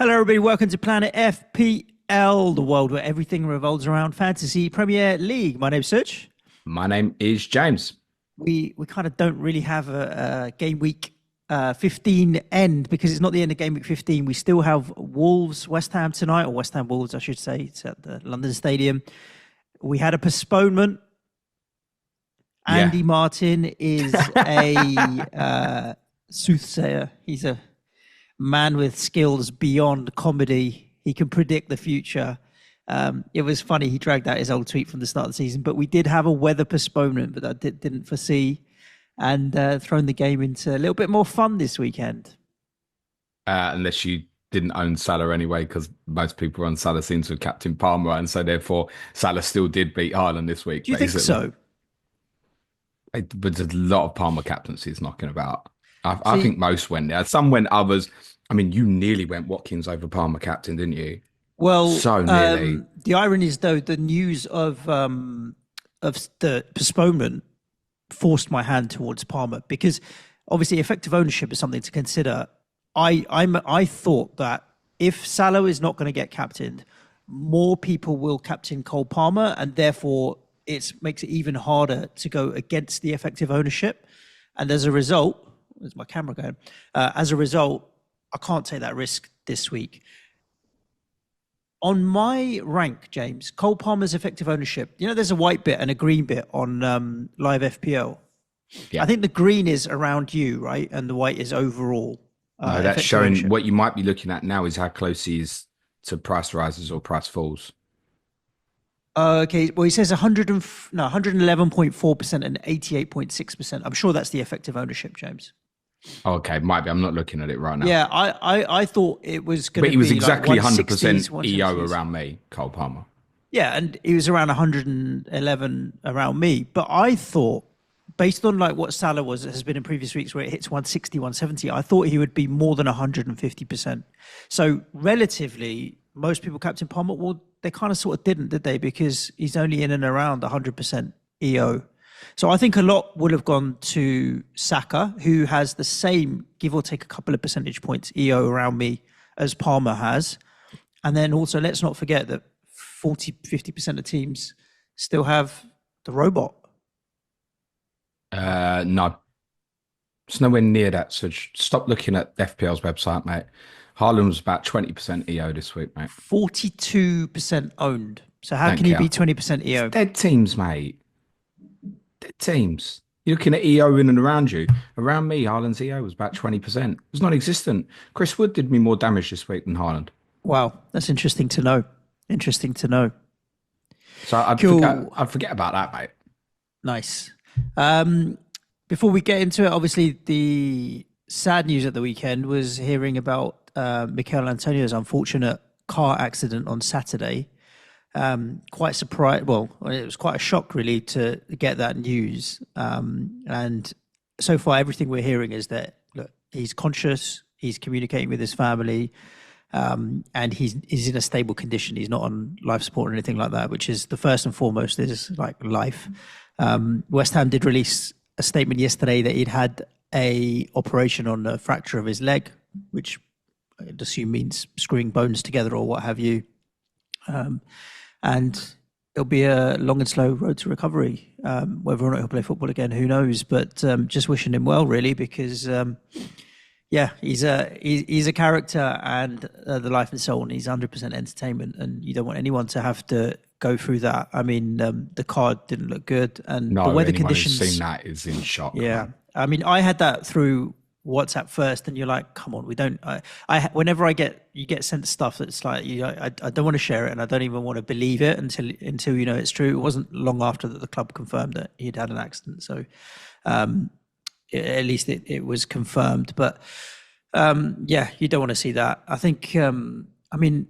Hello, everybody. Welcome to Planet FPL, the world where everything revolves around fantasy Premier League. My name's Suj. My name is James. We kind of don't really have a game week 15 end because it's not the end of game week 15. We still have Wolves, West Ham tonight, or West Ham Wolves, I should say. It's at the London Stadium. We had a postponement. Andy Martin is a soothsayer. He's a man with skills beyond comedy. He can predict the future. It was funny. He dragged out his old tweet from the start of the season, but we did have a weather postponement that I didn't foresee, and thrown the game into a little bit more fun this weekend. Unless you didn't own Salah anyway, because most people on Salah seem to have captain Palmer, and so therefore Salah still did beat Haaland this week. Do you think so? But there's a lot of Palmer captaincies knocking about. I think most went there. Some went, others. I mean, you nearly went Watkins over Palmer captain, didn't you? Well, so nearly. The irony is, though, the news of the postponement forced my hand towards Palmer because obviously effective ownership is something to consider. I thought that if Salah is not going to get captained, more people will captain Cole Palmer, and therefore it makes it even harder to go against the effective ownership. And as a result, where's my camera going? As a result, I can't take that risk this week. On my rank, James, Cole Palmer's effective ownership, there's a white bit and a green bit on live FPL. Yeah. I think the green is around you, right? And the white is overall. No, that's showing ownership. What you might be looking at now is how close he is to price rises or price falls. Okay, well, he says 111.4% and 88.6%. I'm sure that's the effective ownership, James. Okay, might be. I'm not looking at it right now. Yeah, I thought it was going to be. But he was exactly like 100% EO around me, Cole Palmer. Yeah, and he was around 111 around me. But I thought, based on like what Salah has been in previous weeks where it hits 160, 170, I thought he would be more than 150%. So relatively, most people captain Palmer, well, they kind of sort of didn't, did they? Because he's only in and around 100% EO. So I think a lot would have gone to Saka, who has the same, give or take a couple of percentage points, EO around me as Palmer has. And then also, let's not forget that 50% of teams still have the robot. No. It's nowhere near that. So stop looking at FPL's website, mate. Haaland was about 20% EO this week, mate. 42% owned. So how can he be 20% EO? It's dead teams, mate. Dead teams. You're looking at EO in and around you. Around me, Haaland's EO was about 20%. It was non-existent. Chris Wood did me more damage this week than Haaland. Wow, that's interesting to know. Interesting to know. So I'd forget about that, mate. Nice. Before we get into it, obviously the sad news at the weekend was hearing about Michail Antonio's unfortunate car accident on Saturday. Quite surprised. Well, it was quite a shock, really, to get that news. And so far, everything we're hearing is that look, he's conscious, he's communicating with his family, and he's in a stable condition. He's not on life support or anything like that, which is the first and foremost is like life. West Ham did release a statement yesterday that he'd had a operation on a fracture of his leg, which I'd assume means screwing bones together or what have you. And it'll be a long and slow road to recovery. Whether or not he'll play football again, who knows? But just wishing him well, really, because he's a character and the life and soul, and he's 100% entertainment, and you don't want anyone to have to go through that. I mean, the card didn't look good, and the weather conditions. Who's seen that is in shock. Yeah, man. I mean, I had that through WhatsApp first, and you're like, come on, we don't. Whenever you get sent stuff that's like, I don't want to share it, and I don't even want to believe it until it's true. It wasn't long after that the club confirmed that he'd had an accident, so at least it was confirmed. But you don't want to see that. I think, I mean,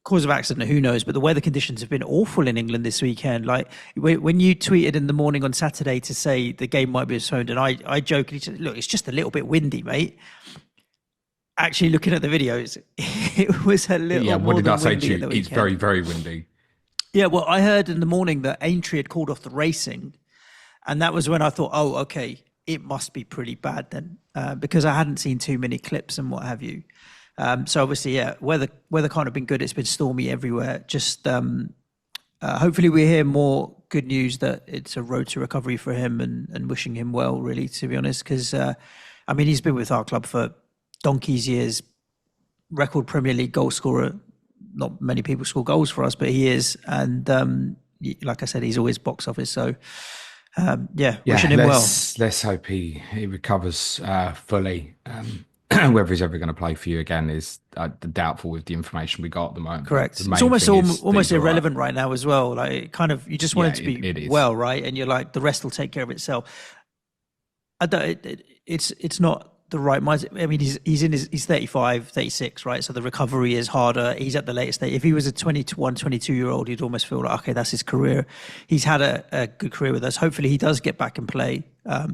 cause of accident, who knows? But the weather conditions have been awful in England this weekend. Like when you tweeted in the morning on Saturday to say the game might be postponed, and I jokingly said, look, it's just a little bit windy, mate. Actually, looking at the videos, it was a little. Yeah, what did I say to you? It's very, very windy. Yeah, well, I heard in the morning that Aintree had called off the racing, and that was when I thought, oh, okay, it must be pretty bad then, because I hadn't seen too many clips and what have you. So obviously, yeah, weather can't have been good. It's been stormy everywhere. Just hopefully we hear more good news that it's a road to recovery for him, and wishing him well, really, to be honest. Because, I mean, he's been with our club for donkey's years, record Premier League goal scorer. Not many people score goals for us, but he is. And like I said, he's always box office. So, wishing him well. Let's hope he recovers fully. Whether he's ever going to play for you again is doubtful with the information we got at the moment. Correct. The it's main almost thing is almost he's all irrelevant right. right now as well. Like, kind of, you just want it to be it is. well, right? And you're like, the rest will take care of itself. I don't. It's not the right mindset. I mean, he's 35, 36, right? So the recovery is harder. He's at the latest stage. If he was a 21, 22-year-old, you'd almost feel like, okay, that's his career. He's had a good career with us. Hopefully he does get back and play,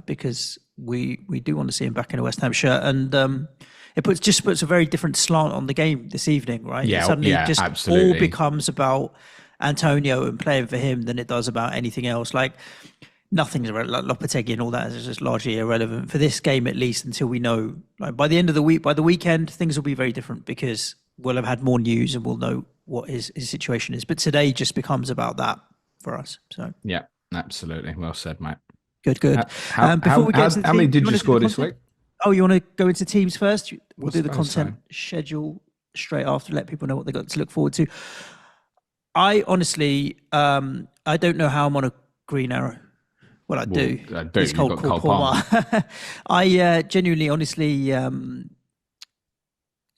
because we do want to see him back in a West Ham shirt. And it puts a very different slant on the game this evening, right? Yeah, Suddenly just absolutely. all becomes about Antonio and playing for him than it does about anything else. Like, nothing's like Lopetegui and all that is just largely irrelevant for this game, at least until we know. Like, by the end of the week, by the weekend, things will be very different because we'll have had more news and we'll know what his situation is. But today just becomes about that for us. So Yeah, absolutely. Well said, mate. good. How many did you score this week? Oh, you want to go into teams first? We'll do the suppose content schedule straight after, let people know what they got to look forward to. I honestly, I don't know how I'm on a green arrow. Well, I do. It's called Cole Palmer. I genuinely, honestly,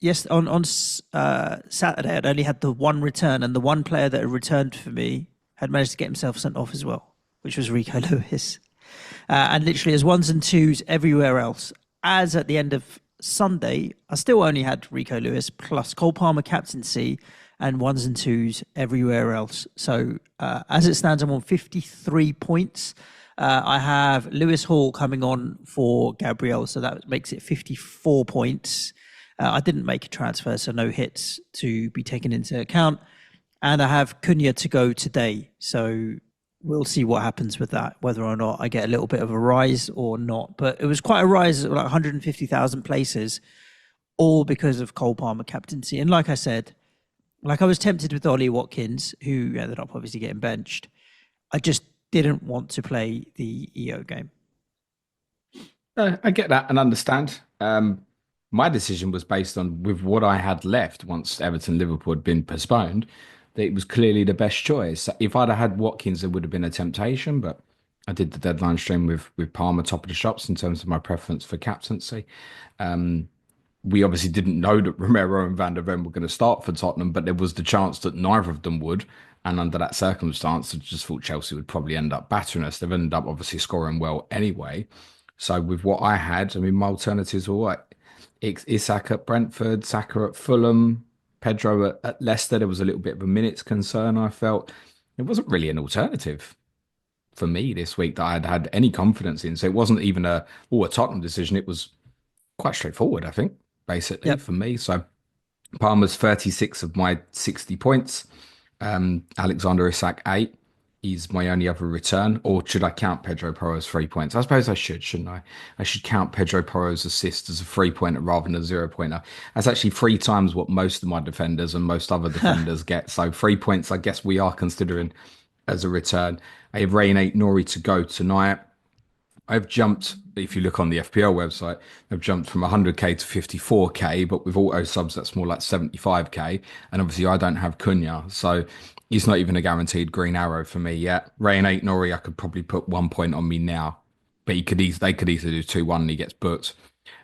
yes, on Saturday, I'd only had the one return, and the one player that had returned for me had managed to get himself sent off as well, which was Rico Lewis. And literally, as ones and twos everywhere else. As at the end of Sunday, I still only had Rico Lewis plus Cole Palmer captaincy and ones and twos everywhere else. So as it stands, I'm on 53 points. I have Lewis Hall coming on for Gabriel, so that makes it 54 points. I didn't make a transfer, so no hits to be taken into account. And I have Cunha to go today, so we'll see what happens with that, whether or not I get a little bit of a rise or not. But it was quite a rise, like 150,000 places, all because of Cole Palmer captaincy. And like I said, like I was tempted with Ollie Watkins, who ended up obviously getting benched. I just didn't want to play the EO game. I get that and understand. My decision was based on with what I had left once Everton Liverpool had been postponed, that it was clearly the best choice. If I'd have had Watkins, there would have been a temptation, but I did the deadline stream with Palmer top of the shops in terms of my preference for captaincy. We obviously didn't know that Romero and Van der Ven were going to start for Tottenham, but there was the chance that neither of them would. And under that circumstance, I just thought Chelsea would probably end up battering us. They've ended up obviously scoring well anyway. So with what I had, I mean, my alternatives were what? Isak at Brentford, Saka at Fulham, Pedro at Leicester. There was a little bit of a minutes concern, I felt. It wasn't really an alternative for me this week that I'd had any confidence in. So it wasn't even a Tottenham decision. It was quite straightforward, I think, basically, for me. So Palmer's 36 of my 60 points. Alexander Isak 8. He's my only other return. Or should I count Pedro Porro's 3 points? I suppose I should, shouldn't I? I should count Pedro Porro's assist as a 3-pointer rather than a 0-pointer. That's actually 3 times what most of my defenders and most other defenders get. So 3 points, I guess we are considering as a return. I have Rain 8 Nori to go tonight. I've jumped, if you look on the FPL website, I've jumped from 100k to 54k, but with auto subs, that's more like 75k. And obviously, I don't have Cunha, so he's not even a guaranteed green arrow for me yet. Rain 8 Nori, I could probably put 1 point on me now, but they could easily do 2-1 and he gets booked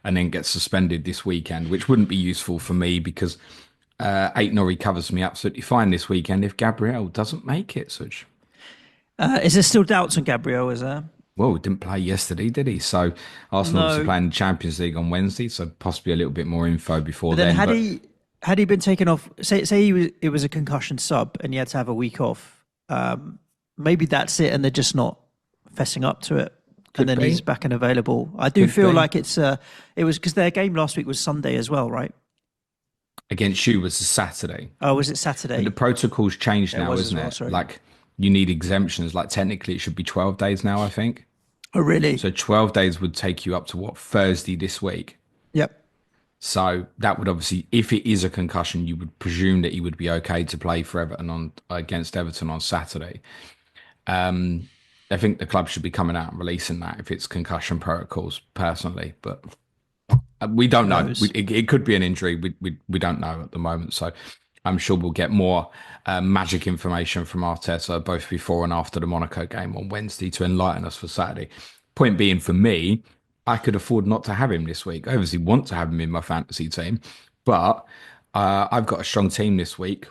and then gets suspended this weekend, which wouldn't be useful for me because 8 Nori covers me absolutely fine this weekend if Gabriel doesn't make it, Suj. Is there still doubts on Gabriel, is there? Well, he didn't play yesterday, did he? So Arsenal obviously playing the Champions League on Wednesday, so possibly a little bit more info before then. Had he been taken off, say it was a concussion sub and he had to have a week off, maybe that's it and they're just not fessing up to it. And then he's back and available. I do feel like it was because their game last week was Sunday as well, right? Against you was a Saturday. Oh, was it Saturday? But the protocol's changed now, isn't it? Sorry. Like you need exemptions. Like technically it should be 12 days now, I think. Oh, really? So 12 days would take you up to what, Thursday this week? Yep. So that would obviously, if it is a concussion, you would presume that he would be okay to play for Everton on against Everton on Saturday. Um, I think the club should be coming out and releasing that if it's concussion protocols, personally. But we don't Who know. knows? It could be an injury. We don't know at the moment. So I'm sure we'll get more magic information from Arteta both before and after the Monaco game on Wednesday to enlighten us for Saturday. Point being, for me, I could afford not to have him this week. I obviously want to have him in my fantasy team, but I've got a strong team this week,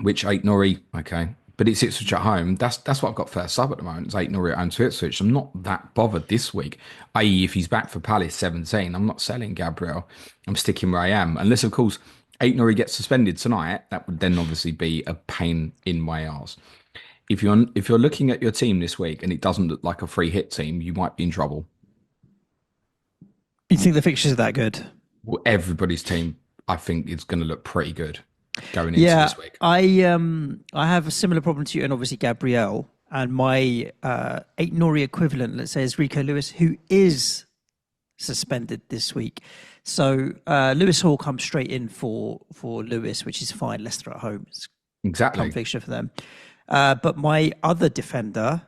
which Eight Norrie, okay, but it's Ipswich at home. That's what I've got first sub at the moment. It's Eight Norrie at home to Ipswich. I'm not that bothered this week. I.e., if he's back for Palace 17, I'm not selling Gabriel. I'm sticking where I am, unless of course Eight Norrie gets suspended tonight. That would then obviously be a pain in my arse. If you're looking at your team this week and it doesn't look like a free hit team, you might be in trouble. You think the fixtures are that good? Well, everybody's team, I think, is going to look pretty good going into Yeah, this week. I have a similar problem to you, and obviously Gabrielle, and my eight Nori equivalent, let's say, is Rico Lewis, who is suspended this week. So Lewis Hall comes straight in for Lewis, which is fine. Leicester at home, it's a come Exactly. fixture for them. But my other defender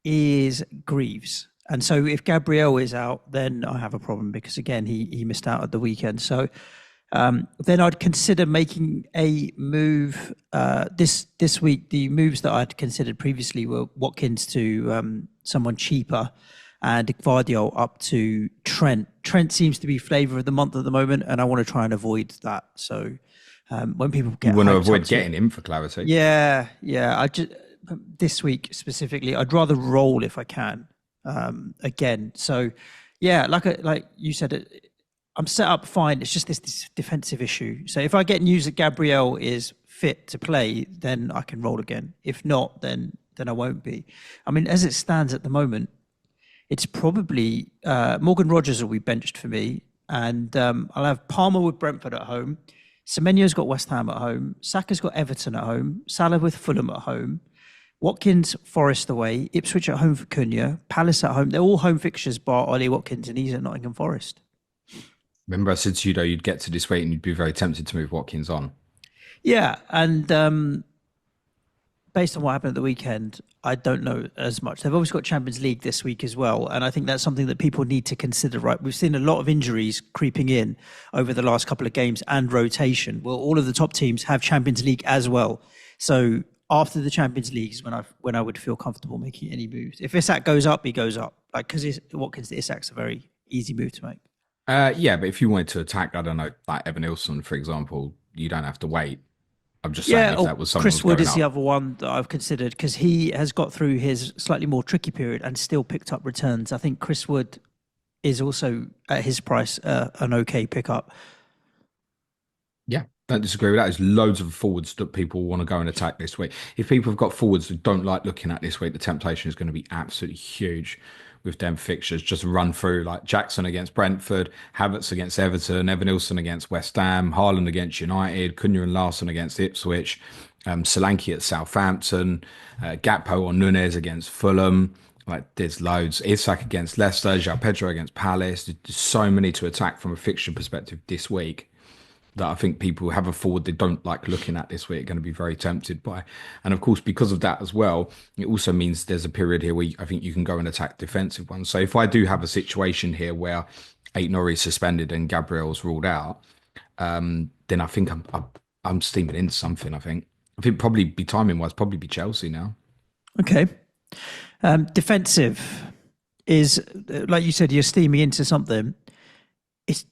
is Greaves. And so if Gabriel is out, then I have a problem because again he missed out at the weekend. So then I'd consider making a move this week. The moves that I'd considered previously were Watkins to someone cheaper and Gvardiol up to Trent. Trent seems to be flavour of the month at the moment, and I want to try and avoid that. So when people get You want to hyped avoid up getting him for clarity. yeah. I just this week specifically, I'd rather roll if I can again. So yeah, like you said, I'm set up fine. It's just this defensive issue. So if I get news that Gabriel is fit to play, then I can roll again. If not, then I won't be. I mean, as it stands at the moment, it's probably Morgan Rogers will be benched for me, and I'll have Palmer with Brentford at home. Semenyo's got West Ham at home. Saka's got Everton at home. Salah with Fulham at home. Watkins, Forest away. Ipswich at home for Cunha. Palace at home. They're all home fixtures bar Ollie Watkins, and he's at Nottingham Forest. Remember, I said to you, though, you'd get to this weight and you'd be very tempted to move Watkins on. Yeah, and based on what happened at the weekend, I don't know as much. They've obviously got Champions League this week as well, and I think that's something that people need to consider, right? We've seen a lot of injuries creeping in over the last couple of games and rotation. Well, all of the top teams have Champions League as well. So after the Champions League is when I would feel comfortable making any moves. If Isak goes up, he goes up. Like, because Watkins to Isak's a very easy move to make. Yeah, but if you wanted to attack, I don't know, like Evan Nilsson, for example, you don't have to wait. I'm just saying Yeah, if or that was someone Chris was Wood going is the up. other one that I've considered because he has got through his slightly more tricky period and still picked up returns. I think Chris Wood is also at his price an okay pickup. Yeah, don't disagree with that. There's loads of forwards that people want to go and attack this week. If people have got forwards that don't like looking at this week, the temptation is going to be absolutely huge with them fixtures. Just run through like Jackson against Brentford, Havertz against Everton, Evan Nilsson against West Ham, Haaland against United, Cunha and Larson against Ipswich, Solanke at Southampton, Gakpo or Nunes against Fulham. Like there's loads. Isak against Leicester, João Pedro against Palace. There's so many to attack from a fixture perspective this week that I think people who have a forward they don't like looking at this week are going to be very tempted by. And of course, because of that as well, it also means there's a period here where I think you can go and attack defensive ones. So if I do have a situation here where Eight Norrie suspended and Gabriel's ruled out, then I think I'm steaming into something. I think probably be timing wise, probably be Chelsea now. Okay. Defensive is, like you said, you're steaming into something. It's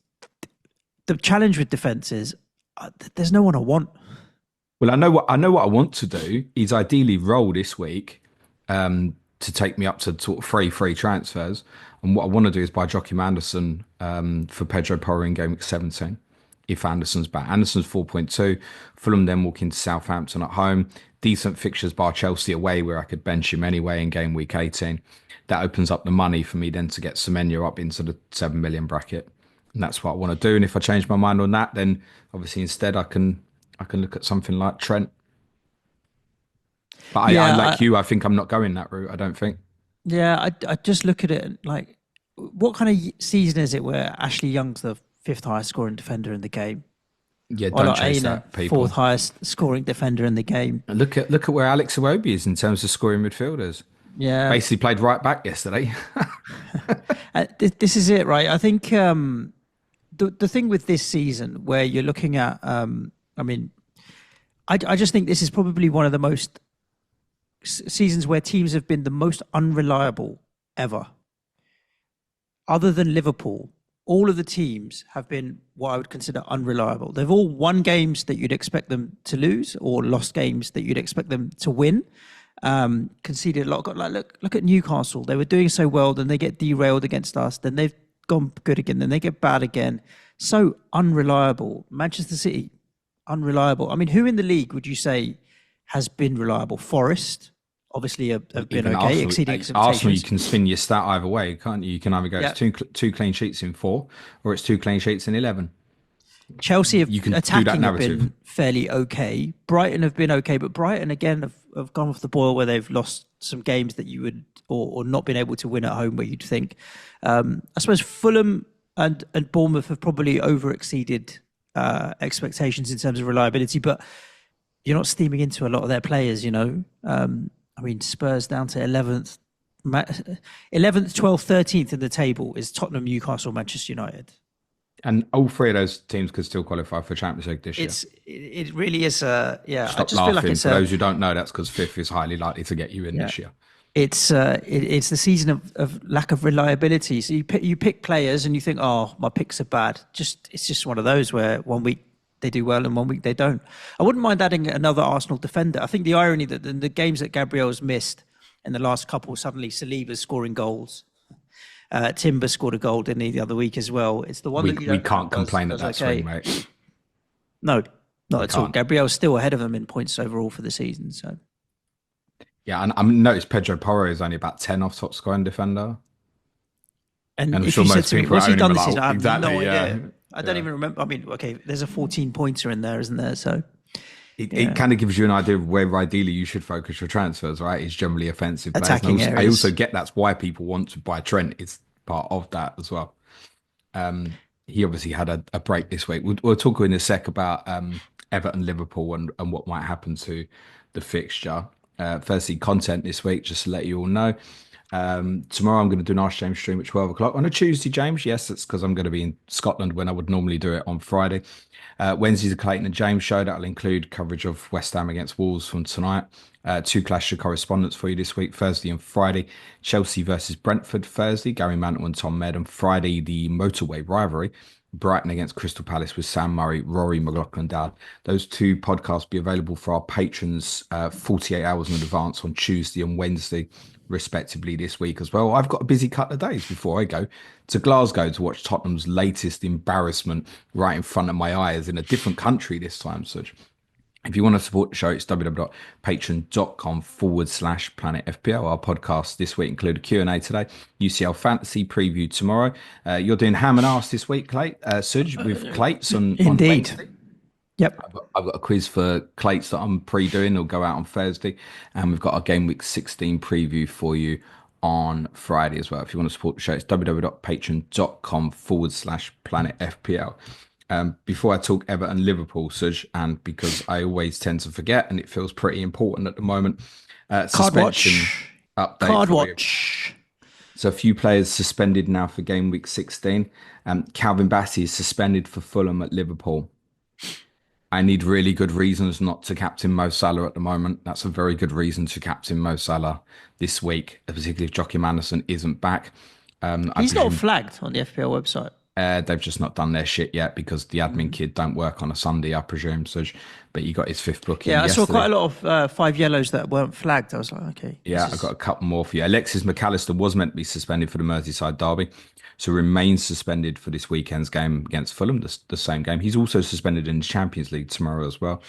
the challenge with defense is there's no one I want. Well, I know what I want to do is ideally roll this week to take me up to sort of free transfers. And what I want to do is buy Joachim Anderson for Pedro Porro in game week 17 if Anderson's back. Anderson's 4.2. Fulham then walk into Southampton at home. Decent fixtures bar Chelsea away where I could bench him anyway in game week 18. That opens up the money for me then to get Semenyo up into the 7 million bracket. And that's what I want to do. And if I change my mind on that, then obviously instead I can look at something like Trent. But I Yeah, like you, I think I'm not going that route. I don't think. I just look at it like, what kind of season is it where Ashley Young's the fifth highest scoring defender in the game. Yeah, don't Ola chase Aina, that, fourth people. highest scoring defender in the game. And look at where Alex Iwobi is in terms of scoring midfielders. Yeah, Basically played right back yesterday. this is it, right? I think the thing with this season where you're looking at, I mean, I just think this is probably one of the most seasons where teams have been the most unreliable ever. Other than Liverpool, all of the teams have been what I would consider unreliable. They've all won games that you'd expect them to lose, or lost games that you'd expect them to win. Conceded a lot. Got like look at Newcastle. They were doing so well, then they get derailed against us. Then they've gone good again. Then they get bad again. So unreliable. Manchester City, unreliable. I mean, who in the league would you say has been reliable? Forest, obviously, have been Even okay, Arsenal, exceeding Arsenal, you expectations. can spin your stat either way, can't you? You can either go Yeah. it's two clean sheets in 4, or it's 2 clean sheets in 11. Chelsea You can do that attacking have narrative. been fairly okay. Brighton have been okay, but Brighton again have gone off the boil where they've lost some games that you would or not been able to win at home where you'd think. I suppose Fulham and Bournemouth have probably over exceeded expectations in terms of reliability, but you're not steaming into a lot of their players, you know. I mean, Spurs down to 11th, 11th, 12th, 13th in the table is Tottenham, Newcastle, Manchester United. And all 3 of those teams could still qualify for Champions League this year. It really is yeah. I Stop just feel like laughing. it's For those who don't know, that's because 5th is highly likely to get you in yeah. this year. It's it's the season of lack of reliability. So you pick players and you think, oh, my picks are bad. It's just one of those where one week they do well and one week they don't. I wouldn't mind adding another Arsenal defender. I think the irony that the games that Gabriel's missed in the last couple, suddenly Saliba's scoring goals. Timber scored a goal, didn't he, the other week as well? It's the one We, that you we don't can't does- complain at does that okay. swing, mate. No, not We at all. can't. Gabriel's still ahead of him in points overall for the season. So Yeah, and I noticed Pedro Porro is only about 10 off top scoring defender. And I'm if sure you said most to me, people what's he own him done are this like, season? I have exactly, no yeah. idea. I don't even remember. I mean, okay, there's a 14-pointer in there, isn't there? So It kind of gives you an idea of where ideally you should focus your transfers, right? It's generally offensive players. Attacking I areas. also get that's why people want to buy Trent. It's part of that as well. He obviously had a break this week. We'll talk in a sec about Everton, Liverpool, and what might happen to the fixture. Firstly, content this week, just to let you all know. Tomorrow I'm going to do an Ask James stream at 12 o'clock on a Tuesday, James. Yes, that's because I'm going to be in Scotland when I would normally do it on Friday. Wednesday's a Clayton and James show. That'll include coverage of West Ham against Wolves from tonight. 2 Clash of Correspondence for you this week, Thursday and Friday. Chelsea versus Brentford Thursday, Gary Mantle and Tom Med. And Friday, the motorway rivalry, Brighton against Crystal Palace with Sam Murray, Rory McLaughlin-Dowd. Those 2 podcasts be available for our patrons 48 hours in advance on Tuesday and Wednesday, respectively, this week as well. I've got a busy couple of days before I go to Glasgow to watch Tottenham's latest embarrassment right in front of my eyes in a different country this time, Suj. If you want to support the show, it's www.patreon.com/Planet FPL. Our podcast this week include a Q&A today, UCL Fantasy preview tomorrow. You're doing ham and arse this week, Suj, with Clates on indeed. Wednesday. Yep. I've got a quiz for Clates that I'm pre-doing. It'll go out on Thursday. And we've got our Game Week 16 preview for you on Friday as well. If you want to support the show, it's www.patreon.com/Planet FPL. Before I talk Everton Liverpool, Suj, and because I always tend to forget and it feels pretty important at the moment, suspension update. Card for you. watch. So a few players suspended now for Game Week 16. Calvin Bassey is suspended for Fulham at Liverpool. I need really good reasons not to captain Mo Salah at the moment. That's a very good reason to captain Mo Salah this week, particularly if Joachim Andersen isn't back. He's not flagged on the FPL website. They've just not done their shit yet because the admin kid don't work on a Sunday, I presume, Suj. But he got his 5th booking yesterday. I saw quite a lot of 5 yellows that weren't flagged. I was like, okay. Yeah, I've got a couple more for you. Alexis McAllister was meant to be suspended for the Merseyside Derby, so remains suspended for this weekend's game against Fulham, the same game. He's also suspended in the Champions League tomorrow as well.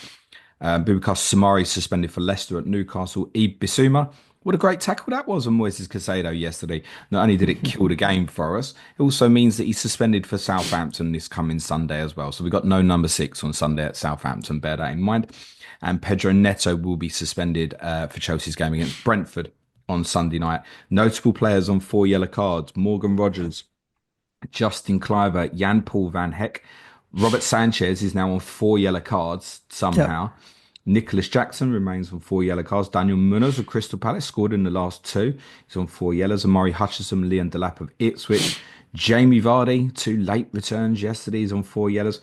Bubakar Samari suspended for Leicester at Newcastle. Bissouma, what a great tackle that was on Moises Caicedo yesterday. Not only did it kill the game for us, it also means that he's suspended for Southampton this coming Sunday as well. So we've got no number 6 on Sunday at Southampton, bear that in mind. And Pedro Neto will be suspended for Chelsea's game against Brentford on Sunday night. Notable players on 4 yellow cards: Morgan Rogers, Justin Cliver, Jan Paul van Heck. Robert Sanchez is now on 4 yellow cards Yep. somehow. Nicholas Jackson remains on 4 yellow cards. Daniel Munoz of Crystal Palace scored in the last two. He's on 4 yellows. Amari Hutchinson, Leon Delap of Ipswich. Jamie Vardy, two late returns yesterday. He's on 4 yellows.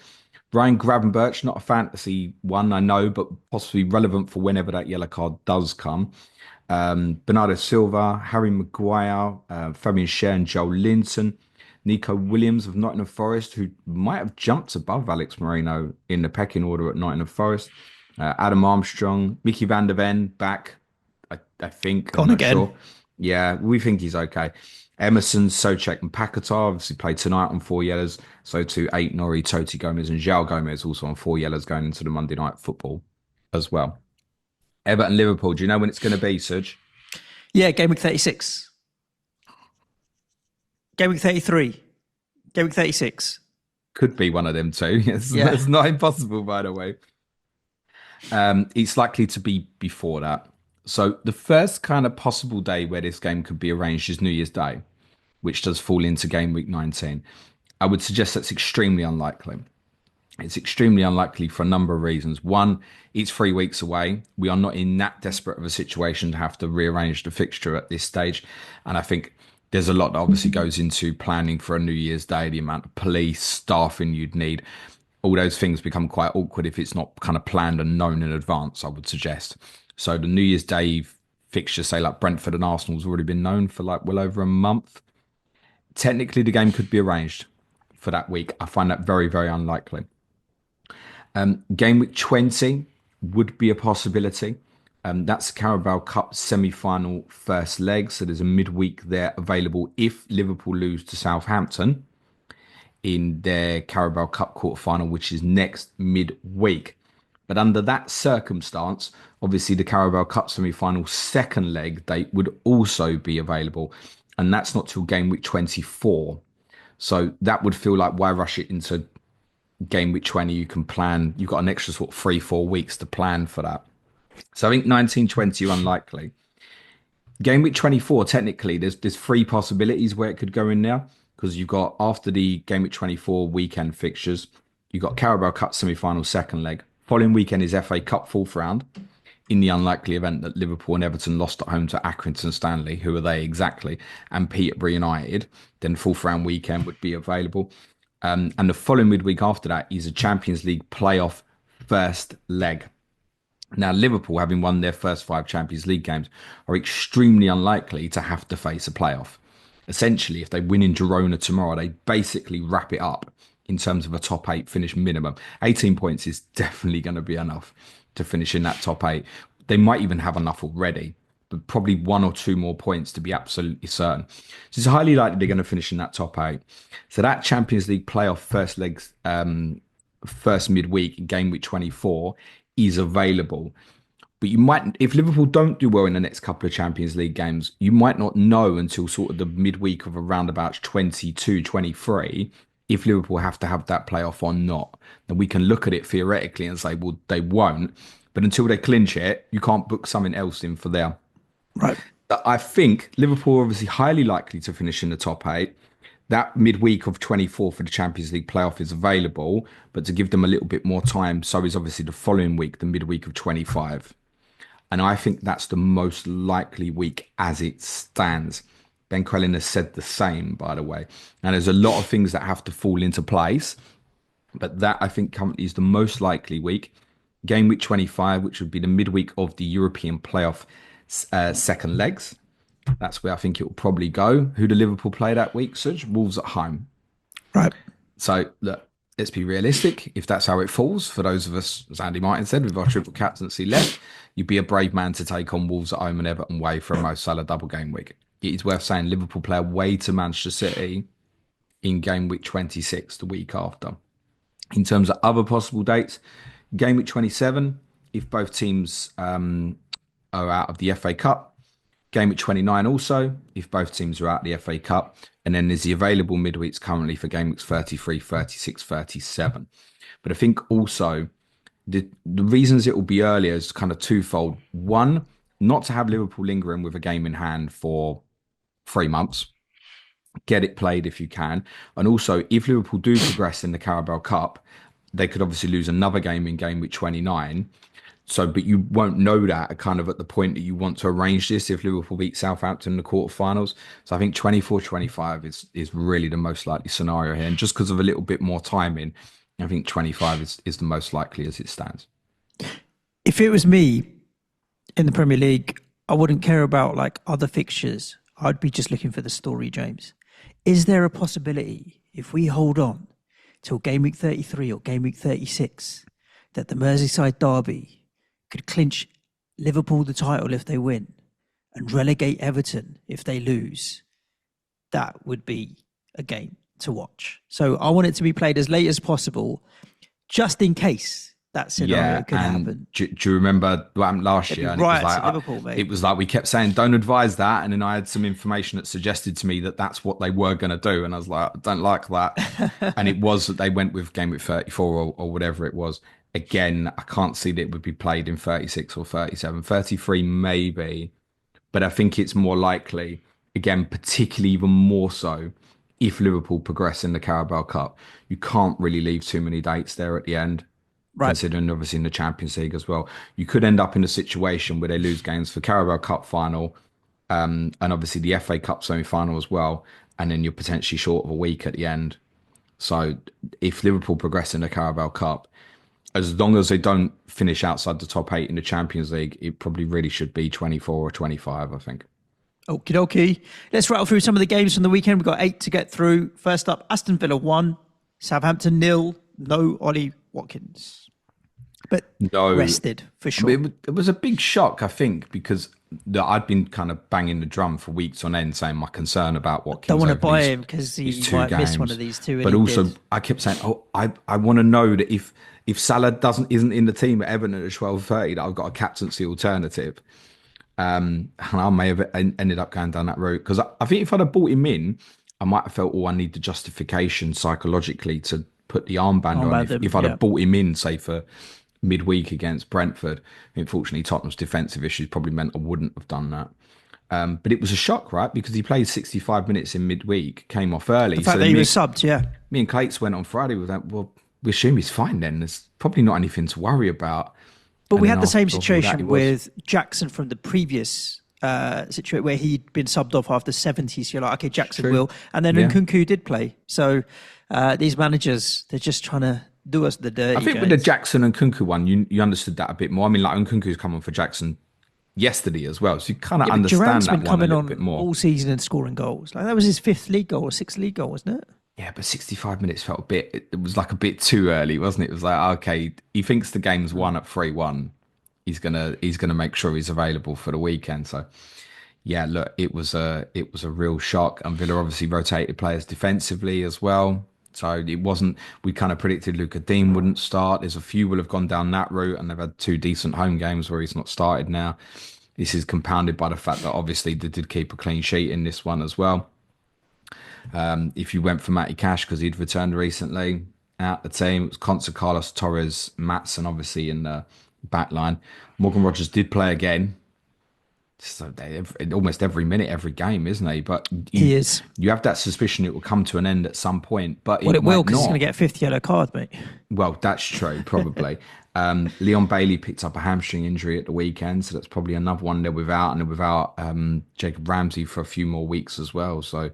Brian Gravenberch, not a fantasy one, I know, but possibly relevant for whenever that yellow card does come. Bernardo Silva, Harry Maguire, Fabian Schär and Joel Linton. Nico Williams of Nottingham Forest, who might have jumped above Alex Moreno in the pecking order at Nottingham Forest. Adam Armstrong, Mickey van der Ven back, I think. I'm Gone not again. sure. Yeah, we think he's okay. Emerson, Socek, and Paquetá obviously played tonight on 4 yellows. So too, Eight Nori, Toti Gomez, and João Gomez also on 4 yellows going into the Monday night football as well. Everton Liverpool, do you know when it's going to be, Suj? Yeah, game week 36. Game week 33. Game week 36. Could be one of them two. Yeah. It's not impossible, by the way. It's likely to be before that. So the first kind of possible day where this game could be arranged is New Year's Day, which does fall into game week 19. I would suggest that's extremely unlikely. It's extremely unlikely for a number of reasons. One, it's 3 weeks away. We are not in that desperate of a situation to have to rearrange the fixture at this stage. And I think there's a lot that obviously goes into planning for a New Year's Day, the amount of police, staffing you'd need. All those things become quite awkward if it's not kind of planned and known in advance, I would suggest. So the New Year's Day fixture, say like Brentford and Arsenal, has already been known for like well over a month. Technically, the game could be arranged for that week. I find that very, very unlikely. Game week 20 would be a possibility. That's the Carabao Cup semi-final first leg. So there's a midweek there available if Liverpool lose to Southampton in their Carabao Cup quarter-final, which is next midweek. But under that circumstance, obviously the Carabao Cup semi-final second leg date would also be available. And that's not till game week 24. So that would feel like why rush it into game week 20? You can plan, you've got an extra sort of 3-4 weeks to plan for that. So I think 1920 are unlikely. Game week 24, technically, there's three possibilities where it could go in now because you've got after the game week 24 weekend fixtures, you've got Carabao Cup semi-final second leg. Following weekend is FA Cup fourth round. In the unlikely event that Liverpool and Everton lost at home to Accrington Stanley, who are they exactly, and Peterborough United, then fourth round weekend would be available. And the following midweek after that is a Champions League playoff first leg. Now, Liverpool, having won their first five Champions League games, are extremely unlikely to have to face a playoff. Essentially, if they win in Girona tomorrow, they basically wrap it up in terms of a top eight finish minimum. 18 points is definitely going to be enough to finish in that top eight. They might even have enough already, but probably one or two more points to be absolutely certain. So it's highly likely they're going to finish in that top eight. So that Champions League playoff first legs, first midweek, game week 24 is available. But you might, if Liverpool don't do well in the next couple of Champions League games, you might not know until sort of the midweek of around about 22, 23, if Liverpool have to have that playoff or not. Then we can look at it theoretically and say, well, they won't. But until they clinch it, you can't book something else in for there. Right. I think Liverpool are obviously highly likely to finish in the top eight. That midweek of 24 for the Champions League playoff is available, but to give them a little bit more time, so is obviously the following week, the midweek of 25. And I think that's the most likely week as it stands. Ben Crellin has said the same, by the way. And there's a lot of things that have to fall into place, but that I think currently is the most likely week. Game week 25, which would be the midweek of the European playoff second legs. That's where I think it will probably go. Who do Liverpool play that week, Suj? Wolves at home. Right. So look, let's be realistic. If that's how it falls, for those of us, as Andy Martin said, with our triple captaincy left, you'd be a brave man to take on Wolves at home and Everton away for a Mo Salah double game week. It is worth saying Liverpool play away to Manchester City in game week 26, the week after. In terms of other possible dates, game week 27, if both teams are out of the FA Cup. Game week 29 also, if both teams are out of the FA Cup. And then there's the available midweeks currently for game weeks 33, 36, 37. But I think also the reasons it will be earlier is kind of twofold. One, not to have Liverpool lingering with a game in hand for 3 months. get it played if you can. And also, if Liverpool do progress in the Carabao Cup, they could obviously lose another game in game week 29. So, but you won't know that kind of at the point that you want to arrange this if Liverpool beat Southampton in the quarterfinals. So I think 24-25 is really the most likely scenario here. And just because of a little bit more timing, I think 25 is the most likely as it stands. If it was me in the Premier League, I wouldn't care about like other fixtures. I'd be just looking for the story, James. Is there a possibility if we hold on till game week 33 or game week 36 that the Merseyside Derby could clinch Liverpool the title if they win and relegate Everton if they lose? That would be a game to watch. So I want it to be played as late as possible, just in case that scenario could happen. Do you remember what happened last year? And right, it was like, Liverpool, mate. It was like we kept saying, don't advise that. And then I had some information that suggested to me that that's what they were going to do. And I was like, I don't like that. And it was that they went with game week 34 or whatever it was. Again, I can't see that it would be played in 36 or 37. 33 maybe. But I think it's more likely, again, particularly even more so, if Liverpool progress in the Carabao Cup. You can't really leave too many dates there at the end. Right. Considering obviously in the Champions League as well, you could end up in a situation where they lose games for Carabao Cup final, and obviously the FA Cup semi-final as well, and then you're potentially short of a week at the end. So if Liverpool progress in the Carabao Cup, as long as they don't finish outside the top 8 in the Champions League, it probably really should be 24 or 25, I think. Okie dokie. Let's rattle through some of the games from the weekend. We've got 8 to get through. First up, Aston Villa 1, Southampton 0. No Ollie Watkins. But rested for sure. It was a big shock, I think, because I'd been kind of banging the drum for weeks on end saying my concern about Watkins. Don't want to buy him because he might miss one of these two. But also, I kept saying, I want to know that if Salah isn't in the team at Everton at 12:30, that I've got a captaincy alternative. And I may have ended up going down that route because I think if I'd have bought him in, I might have felt, I need the justification psychologically to put the armband on. If I'd have bought him in, say, for midweek against Brentford. Unfortunately, Tottenham's defensive issues probably meant I wouldn't have done that. But it was a shock, right? Because he played 65 minutes in midweek, came off early. The fact that he was subbed, Me and Clates went on Friday with that. Well, we assume he's fine then. There's probably not anything to worry about. But we had the same situation with Jackson from the previous situation where he'd been subbed off after 70. So you're like, okay, Jackson will. And then Nkunku did play. So these managers, they're just trying to do us the dirty. I think with the Jackson and Nkunku one, you understood that a bit more. I mean, like Nkunku's come on for Jackson yesterday as well, so you kind of understand that one a little bit more. All season and scoring goals. Like that was his 5th league goal or 6th league goal, wasn't it? Yeah, but 65 minutes felt a bit. It was like a bit too early, wasn't it? It was like, okay, he thinks the game's won at 3-1. He's gonna make sure he's available for the weekend. So yeah, look, it was a real shock. And Villa obviously rotated players defensively as well. So it wasn't, we kind of predicted Luca Dean wouldn't start. There's a few will have gone down that route and they've had 2 decent home games where he's not started now. This is compounded by the fact that obviously they did keep a clean sheet in this one as well. If you went for Matty Cash because he'd returned recently out the team, it was Consa, Carlos Torres, Maatsen obviously in the back line. Morgan Rogers did play again. So almost every minute, every game, isn't he? But he is. You have that suspicion it will come to an end at some point. But it will because he's going to get a 5th yellow card, mate. Well, that's true, probably. Leon Bailey picked up a hamstring injury at the weekend, so that's probably another one they're without, and they're without Jacob Ramsey for a few more weeks as well. So I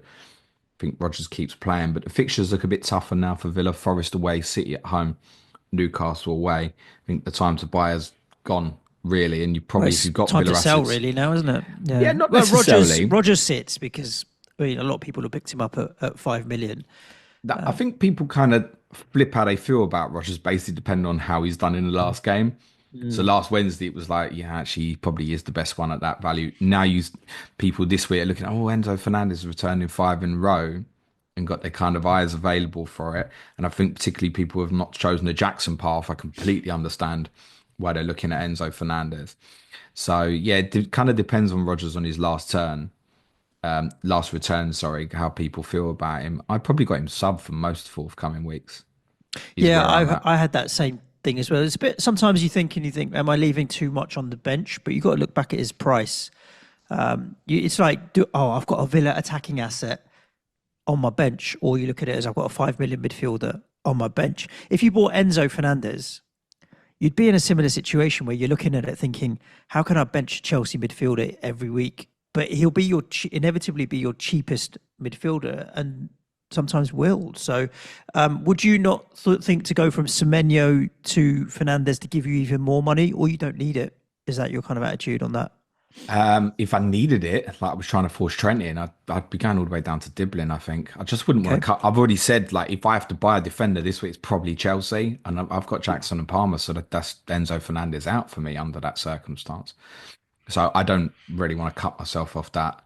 think Rodgers keeps playing, but the fixtures look a bit tougher now for Villa. Forest away, City at home, Newcastle away. I think the time to buy has gone. Really, and you probably if you've got time Villa to sell assets, really now, isn't it? Yeah, not necessarily. Rogers sits because a lot of people have picked him up at 5 million. I think people kind of flip how they feel about Rogers, basically depending on how he's done in the last game. So last Wednesday it was like, yeah, actually he probably is the best one at that value. Now people this week are looking at, Enzo Fernandez is returning 5 in a row and got their kind of eyes available for it. And I think particularly people who have not chosen the Jackson path, I completely understand why they're looking at Enzo Fernandez. So yeah, it kind of depends on Rodgers on his last return, how people feel about him. I probably got him sub for most forthcoming weeks. Yeah, I had that same thing as well. It's a bit, sometimes you think, am I leaving too much on the bench? But you've got to look back at his price. It's like, I've got a Villa attacking asset. on my bench, or you look at it as I've got a 5 million midfielder on my bench. If you bought Enzo Fernandez, you'd be in a similar situation where you're looking at it thinking, how can I bench a Chelsea midfielder every week? But he'll be inevitably be your cheapest midfielder, and sometimes will. So would you not think to go from Semenyo to Fernandez to give you even more money, or you don't need it? Is that your kind of attitude on that? If I needed it, like I was trying to force Trent in, I'd be going all the way down to Diblin, I think. I just wouldn't want Okay. to cut. I've already said, like, if I have to buy a defender this week, it's probably Chelsea. And I've got Jackson and Palmer, so that's Enzo Fernandez out for me under that circumstance. So I don't really want to cut myself off that.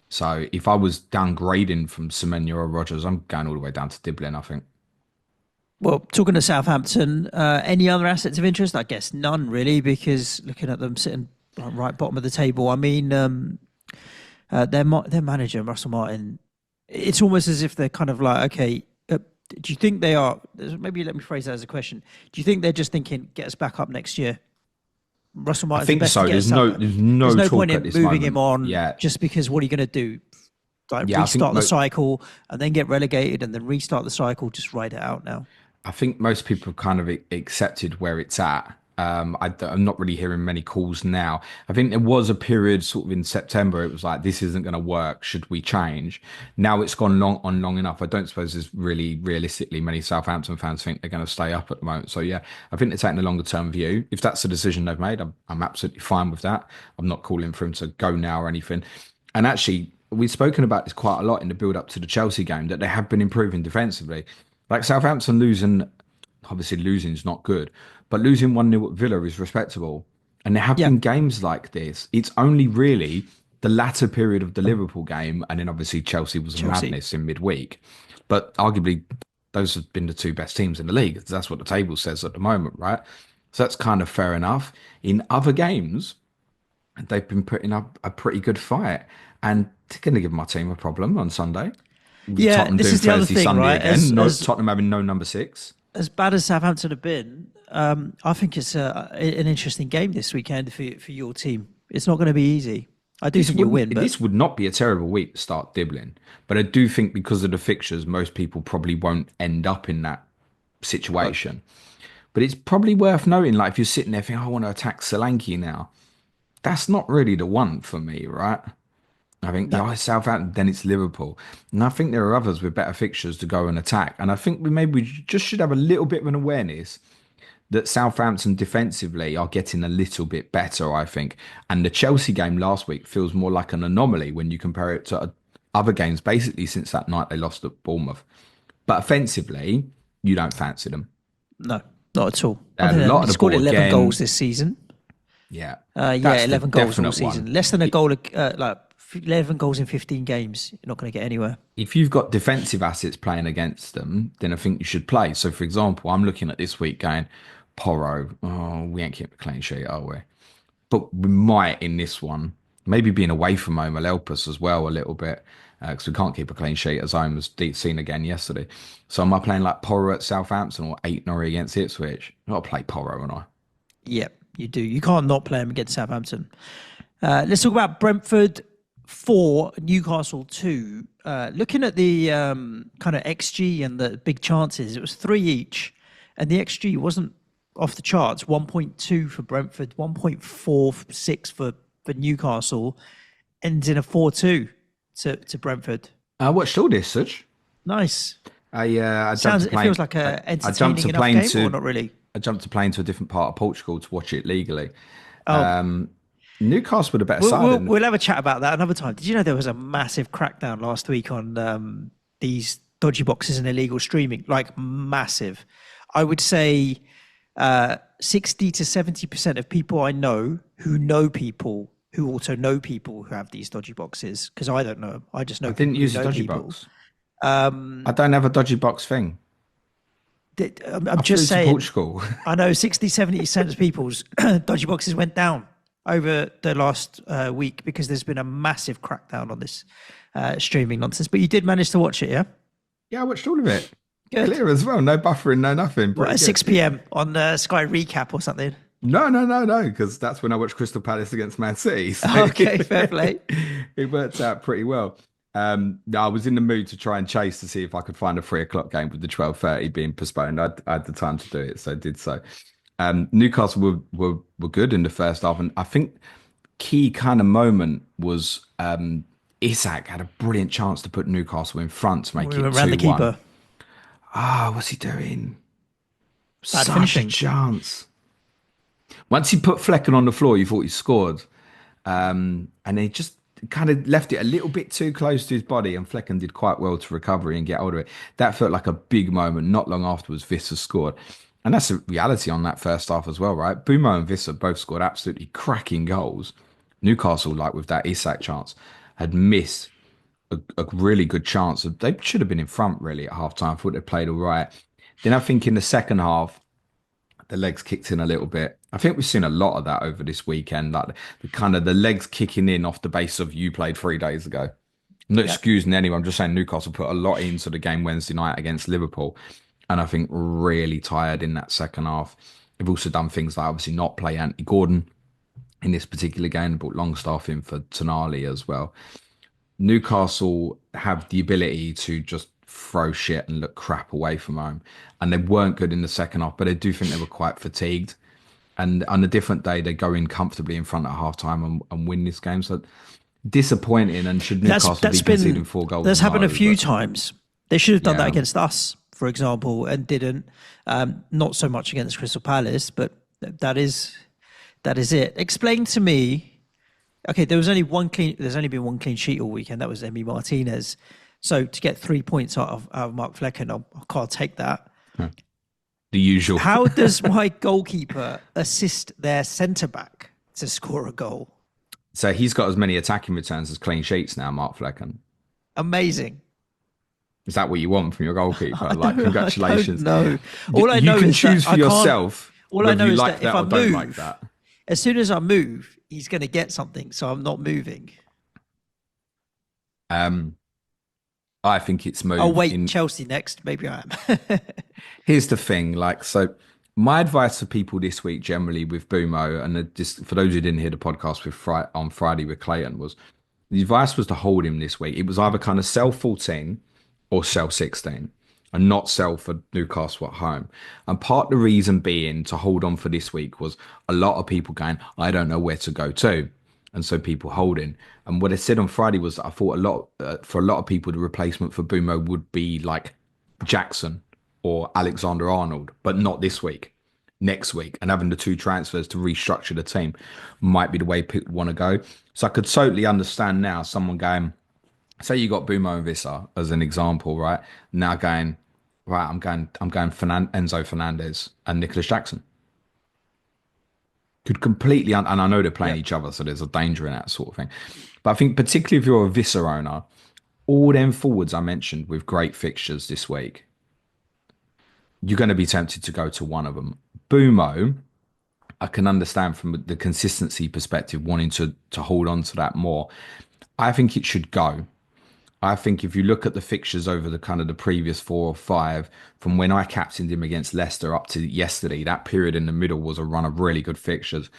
So if I was downgrading from Semenyo or Rogers, I'm going all the way down to Diblin, I think. Well, talking to Southampton, any other assets of interest? I guess none really, because looking at them sitting right bottom of the table. I mean, their manager Russell Martin. It's almost as if they're kind of like, okay, do you think they are? Maybe let me phrase that as a question. Do you think they're just thinking, get us back up next year? Russell I Martin's the think best so. to get There's us no, up. there's no There's no talk point at in this moving moment. him on Yeah, just because what are you going to do? Like yeah. restart the cycle and then get relegated and then restart the cycle, just ride it out now. I think most people have kind of accepted where it's at. I'm not really hearing many calls now. I think there was a period sort of in September. It was like, this isn't going to work. Should we change? Now it's gone long enough. I don't suppose there's really realistically many Southampton fans think they're going to stay up at the moment. So yeah, I think they're taking a longer term view. If that's the decision they've made, I'm absolutely fine with that. I'm not calling for him to go now or anything. And actually, we've spoken about this quite a lot in the build up to the Chelsea game, that they have been improving defensively. Like Southampton losing, obviously losing is not good, but losing 1-0 at Villa is respectable. And there have Yeah, been games like this. It's only really the latter period of the Liverpool game, and then obviously Chelsea was a Chelsea. madness in midweek. But arguably, those have been the two best teams in the league. That's what the table says at the moment, right? So that's kind of fair enough. In other games, they've been putting up a pretty good fight, and they're going to give my team a problem on Sunday. With Yeah, Tottenham this doing is the other Thursday, thing, Sunday right? again. No, Tottenham having no number six. As bad as Southampton have been, I think it's an interesting game this weekend for your team. It's not going to be easy. I do think you'll win, but This would not be a terrible week to start dibbling, but I do think because of the fixtures, most people probably won't end up in that but situation. But it's probably worth noting, like if you're sitting there thinking, "Oh, I want to attack Solanke now," that's not really the one for me, right? I think, no, yeah, it's Southampton, then it's Liverpool. And I think there are others with better fixtures to go and attack. And I think we just should have a little bit of an awareness that Southampton defensively are getting a little bit better, I think. And the Chelsea game last week feels more like an anomaly when you compare it to other games, basically since that night they lost at Bournemouth. But offensively, you don't fancy them. no, not at all. They I had think a lot they of the scored ball 11 goals again. this season. Yeah, Yeah, that's the 11 goals all definite season. one. Less than a goal, like 11 goals in 15 games. You're not going to get anywhere. If you've got defensive assets playing against them, then I think you should play. So, for example, I'm looking at this week going, Porro, oh, we ain't keeping a clean sheet, are we? But we might in this one. Maybe being away from home will help us as well a little bit because we can't keep a clean sheet as home as seen again yesterday. So am I playing like Porro at Southampton or 8-0 against Ipswich? I've got to play Porro, and I. Yep, you do. You can't not play them against Southampton. Let's talk about Brentford 4, Newcastle 2. Looking at the kind of XG and the big chances, it was 3 each. And the XG wasn't off the charts. 1.2 for Brentford, 1.46 for Newcastle. Ends in a 4-2 to Brentford. I watched all this, Suj. Nice. I jumped Sounds. to It plane. feels like a I jumped entertaining to enough plane game, or to. not really? I jumped to plane to a different part of Portugal to watch it legally. Oh, Newcastle were the better we'll, side. we'll we'll have a chat about that another time. Did you know there was a massive crackdown last week on these dodgy boxes and illegal streaming? Like massive. I would say 60 to 70% of people I know people who also know people who have these dodgy boxes, because I don't know them. I just I know didn't people who use a know dodgy people. box. I don't have a dodgy box thing. I'm I flew just to saying, Portugal. I know 60, 70% of people's dodgy boxes went down over the last week because there's been a massive crackdown on this streaming nonsense. But you did manage to watch it, yeah? Yeah, I watched all of it. Good. Clear as well. No buffering, no nothing. What, Pretty at good. 6 p.m. on Sky Recap or something? No, because that's when I watched Crystal Palace against Man City. So Okay, fair play. it worked out pretty well. No, I was in the mood to try and chase to see if I could find a 3 o'clock game with the 12:30 being postponed. I had the time to do it, so I did so. Newcastle were good in the first half, and I think key kind of moment was Isak had a brilliant chance to put Newcastle in front to make We it went round the 2-1. keeper. Ah, what's he doing? Bad Such a finishing. chance. Once he put Flecken on the floor, you thought he scored. And he just kind of left it a little bit too close to his body, and Flecken did quite well to recover and get hold of it. That felt like a big moment. Not long afterwards, Wissa scored. And that's a reality on that first half as well, right? Mbeumo and Wissa both scored absolutely cracking goals. Newcastle, like with that Isak chance, had missed a really good chance. They should have been in front really at half time. I thought they played all right. Then I think in the second half, the legs kicked in a little bit. I think we've seen a lot of that over this weekend, like the kind of the legs kicking in off the base of you played 3 days ago. I'm not Yeah. excusing anyone. I'm just saying Newcastle put a lot into the game Wednesday night against Liverpool, and I think really tired in that second half. They've also done things like obviously not play Anthony Gordon in this particular game, but Longstaff in for Tonali as well. Newcastle have the ability to just throw shit and look crap away from home. And they weren't good in the second half, but I do think they were quite fatigued. And on a different day, they go in comfortably in front at half time and win this game. So disappointing. And should That's Newcastle be that's conceding been 4 goals? that's happened a No, few but times. They should have done that yeah. against us, for example, and didn't. Not so much against Crystal Palace, but that is it. Explain to me. Okay, there was only one clean. There's only been one clean sheet all weekend. That was Emi Martinez. So to get 3 points out of Mark Flecken, I can't take that. The usual. How does my goalkeeper assist their centre back to score a goal? So he's got as many attacking returns as clean sheets now, Mark Flecken. Amazing. Is that what you want from your goalkeeper? I Like, don't congratulations. know. All I You know can is that choose for I can't. yourself All I whether know you is like that if that I or don't like move, that. as soon as I move, he's going to get something. So I'm not moving. Um, I think it's Oh move wait, in. Chelsea next. Maybe I am. Here's the thing, like, so my advice for people this week generally with Bumo, and just for those who didn't hear the podcast with on Friday with Clayton, was the advice was to hold him this week. It was either kind of sell 14 or sell 16 and not sell for Newcastle at home. And part of the reason being to hold on for this week was a lot of people going, I don't know where to go to. And so people holding. And what I said on Friday was that I thought for a lot of people, the replacement for Bumo would be like Jackson or Alexander Arnold, but not this week. Next week, and having the two transfers to restructure the team might be the way people want to go. So I could totally understand now someone going, say you got Bumo and Wissa as an example, right? Now going, right, I'm going Enzo Fernandez and Nicholas Jackson. Could completely, and I know they're playing Yeah. each other, so there's a danger in that sort of thing. But I think particularly if you're a Wissa owner, all them forwards I mentioned with great fixtures this week, you're going to be tempted to go to one of them. Bumo, I can understand from the consistency perspective, wanting to hold on to that more. I think it should go. I think if you look at the fixtures over the kind of the previous 4 or 5, from when I captained him against Leicester up to yesterday, that period in the middle was a run of really good fixtures.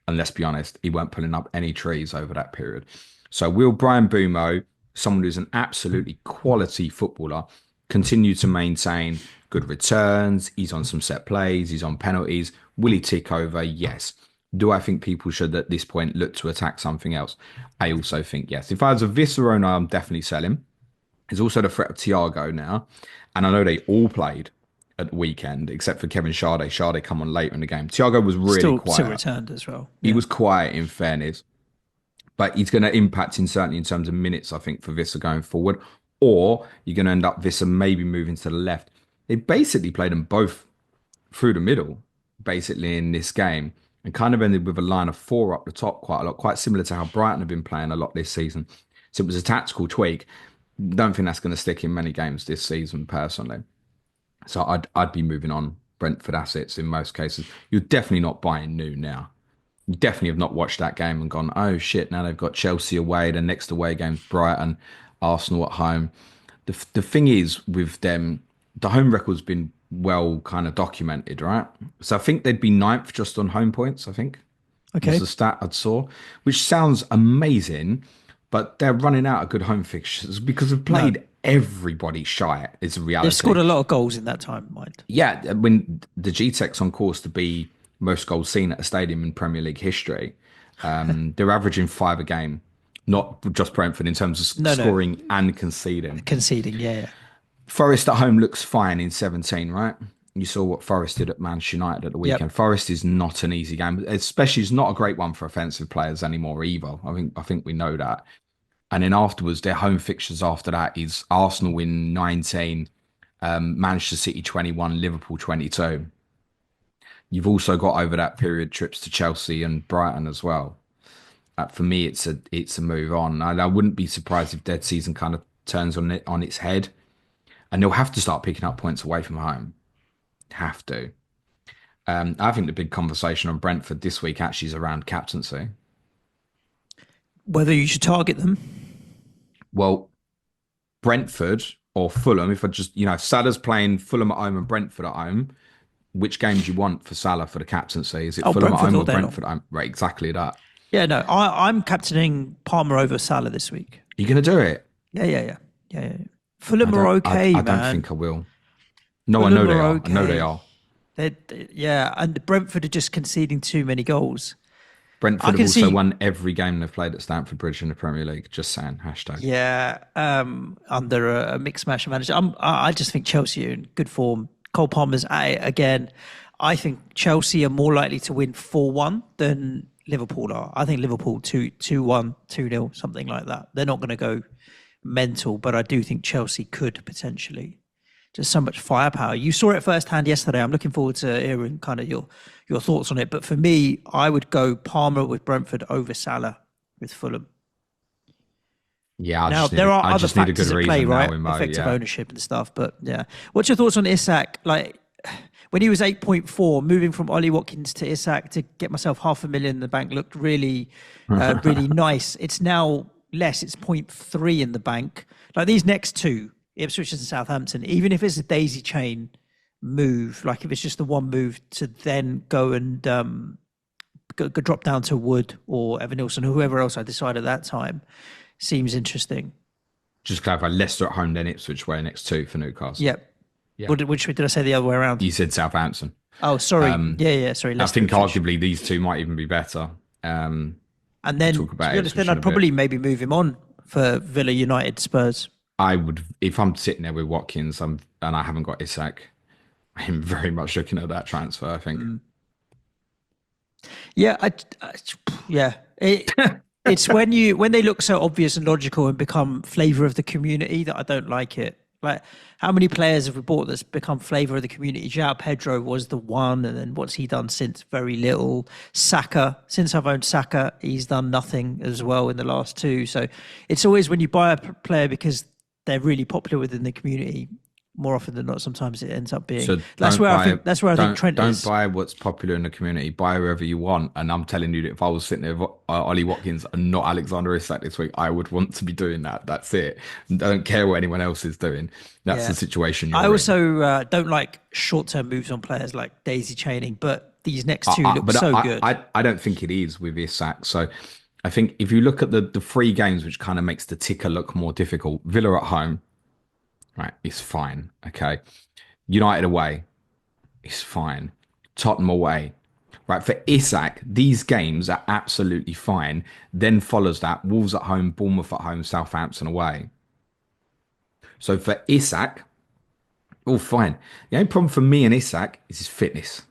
And let's be honest, he weren't pulling up any trees over that period. So will Bryan Mbeumo, someone who's an absolutely quality footballer, continue to maintain good returns? He's on some set plays, he's on penalties. Will he tick over? Yes. Do I think people should at this point look to attack something else? I also think yes. If I was a Viscera owner, I'm definitely selling. There's also the threat of Thiago now. And I know they all played at the weekend, except for Kevin Schade. Schade come on later in the game. Thiago was really Still quiet. returned as well. He Yeah. was quiet in fairness, but he's going to impact certainly in terms of minutes, I think, for Vissa going forward. Or you're going to end up Vissa maybe moving to the left. They basically played them both through the middle, basically in this game, and kind of ended with a line of 4 up the top quite a lot, quite similar to how Brighton have been playing a lot this season. So it was a tactical tweak. Don't think that's going to stick in many games this season, personally. So I'd be moving on Brentford assets in most cases. You're definitely not buying new now. You definitely have not watched that game and gone, oh shit, now they've got Chelsea away, the next away game's Brighton, Arsenal at home. The thing is with them, the home record's been well kind of documented, right? So I think they'd be ninth just on home points, I think was Okay. the stat I saw, which sounds amazing. but they're running out of good home fixtures because they've No, played everybody shy. Is a they've reality. scored a lot of goals in that time, mind. Yeah, when the G-Tech's on course to be most goals seen at a stadium in Premier League history, they're averaging 5 a game, not just Brentford in terms of No, no, scoring and conceding. conceding. Yeah, yeah. Forest at home looks fine in 17, right? You saw what Forest did at Manchester United at the Yep. weekend. Forest is not an easy game, especially it's not a great one for offensive players anymore either. I think we know that. And then afterwards, their home fixtures after that is Arsenal win 19, Manchester City 21, Liverpool 22. You've also got over that period trips to Chelsea and Brighton as well. For me, it's a move on. I wouldn't be surprised if dead season kind of turns on its head, and they'll have to start picking up points away from home. Have to. I think the big conversation on Brentford this week actually is around captaincy. Whether you should target them. Well, Brentford or Fulham, if I just, Salah's playing Fulham at home and Brentford at home, which game do you want for Salah for the captaincy? Is it Oh, Fulham at Brentford home all or day long. Brentford at home? Right, exactly that. Are Yeah, no, I'm captaining Palmer over Salah this week. you going to do it? Yeah, yeah, yeah, yeah, yeah. I Fulham are don't. okay, I don't man. think I will. No, I know Fulham they are are. I know they okay. are. Yeah, and Brentford are just conceding too many goals. I Brentford have can also see, won every game they've played at Stamford Bridge in the Premier League. Just saying. Hashtag. yeah, under a mixed match manager. I just think Chelsea are in good form. Cole Palmer's at it again. I think Chelsea are more likely to win 4-1 than Liverpool are. I think Liverpool 2-1, 2-0, something like that. They're not going to go mental, but I do think Chelsea could potentially. Just so much firepower. You saw it firsthand yesterday. I'm looking forward to hearing kind of your thoughts on it. But for me, I would go Palmer with Brentford over Salah with Fulham. Yeah, Now there are I other just need a good factors at play, reason now, right? Imo. Effective Yeah. ownership and stuff. But yeah, what's your thoughts on Isak? Like when he was 8.4, moving from Ollie Watkins to Isak to get myself 500,000 in the bank looked really, really nice. It's now less. It's zero point 0.3 in the bank. Like these next two, Ipswich and Southampton, even if it's a daisy chain move, like if it's just the one move to then go and go drop down to Wood or Evan Nilsson or whoever else I decide at that time, seems interesting. Just clarify, Leicester at home, then Ipswich away next 2 for Newcastle. Yep. Yeah. Which did I say the other way around? You said Southampton. Oh, sorry. Yeah, yeah. Sorry, I Leicester think Ipswich. arguably these two might even be better. And We'll then, talk to about be honest, then Ipswich in I'd a bit. probably maybe move him on for Villa, United, Spurs. I would, if I'm sitting there with Watkins and I haven't got Isak, I'm very much looking at that transfer, I think. Yeah, yeah. It's when they look so obvious and logical and become flavour of the community that I don't like it. Like, how many players have we bought that's become flavour of the community? João Pedro was the one, and then what's he done since? Very little. Saka, since I've owned Saka, he's done nothing as well in the last two. So it's always when you buy a player because they're really popular within the community. More often than not, sometimes it ends up being. So don't buy, That's where I think Trent don't is. buy what's popular in the community. Buy whoever you want. And I'm telling you that if I was sitting there with Ollie Watkins and not Alexander Isak this week, I would want to be doing that. That's it. I don't care what anyone else is doing. That's Yeah. the situation I you're in. also don't like short-term moves on players like daisy chaining, but these next two look But so good. I don't think it is with Isak. So I think if you look at the 3 games, which kind of makes the ticker look more difficult, Villa at home, right, it's fine. Okay. United away, it's fine. Tottenham away. Right, for Isak, these games are absolutely fine. Then follows that Wolves at home, Bournemouth at home, Southampton away. So for Isak, all fine. The only problem for me and Isak is his fitness.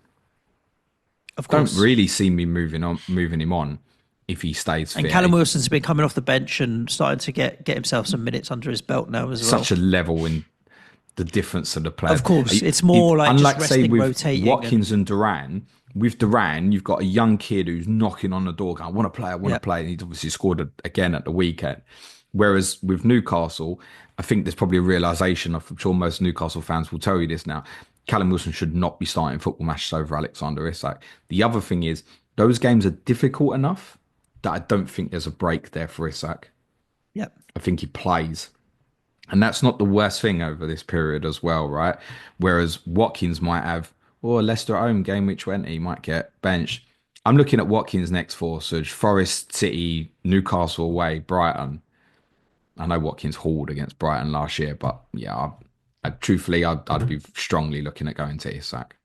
Of Don't course. really see me moving him on if he stays And fit. Callum Wilson's been coming off the bench and starting to get himself some minutes under his belt now as well. Such a level in the difference of the players. Of course, it's more like just Unlike say resting, with rotating, Watkins and and Duran, with Duran, you've got a young kid who's knocking on the door going, I want to play, I want to yeah, play. And he's obviously scored again at the weekend. Whereas with Newcastle, I think there's probably a realization, I'm sure most Newcastle fans will tell you this now. Callum Wilson should not be starting football matches over Alexander Isak. The other thing is, those games are difficult enough that I don't think there's a break there for Isak. yeah. I think he plays. And that's not the worst thing over this period as well, right? Whereas Watkins might have, or Leicester at home, game week 20, might get benched. I'm looking at Watkins next 4, Suj. Forest, City, Newcastle away, Brighton. I know Watkins hauled against Brighton last year, but yeah, truthfully, I'd be strongly looking at going to Isak.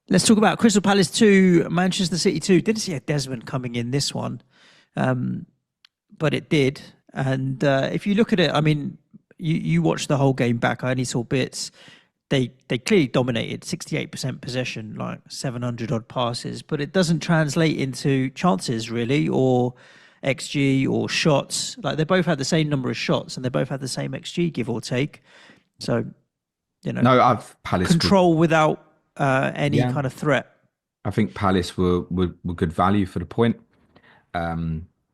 Let's talk about Crystal Palace 2, Manchester City 2. Didn't see a Desmond coming in this one, but it did. And if you look at it, I mean, you watched the whole game back. I only saw bits. They clearly dominated, 68% possession, like 700 odd passes, but it doesn't translate into chances really, or XG or shots. Like they both had the same number of shots and they both had the same XG, give or take. So, No, I've Palace control without any kind of threat. I think Palace were good value for the point.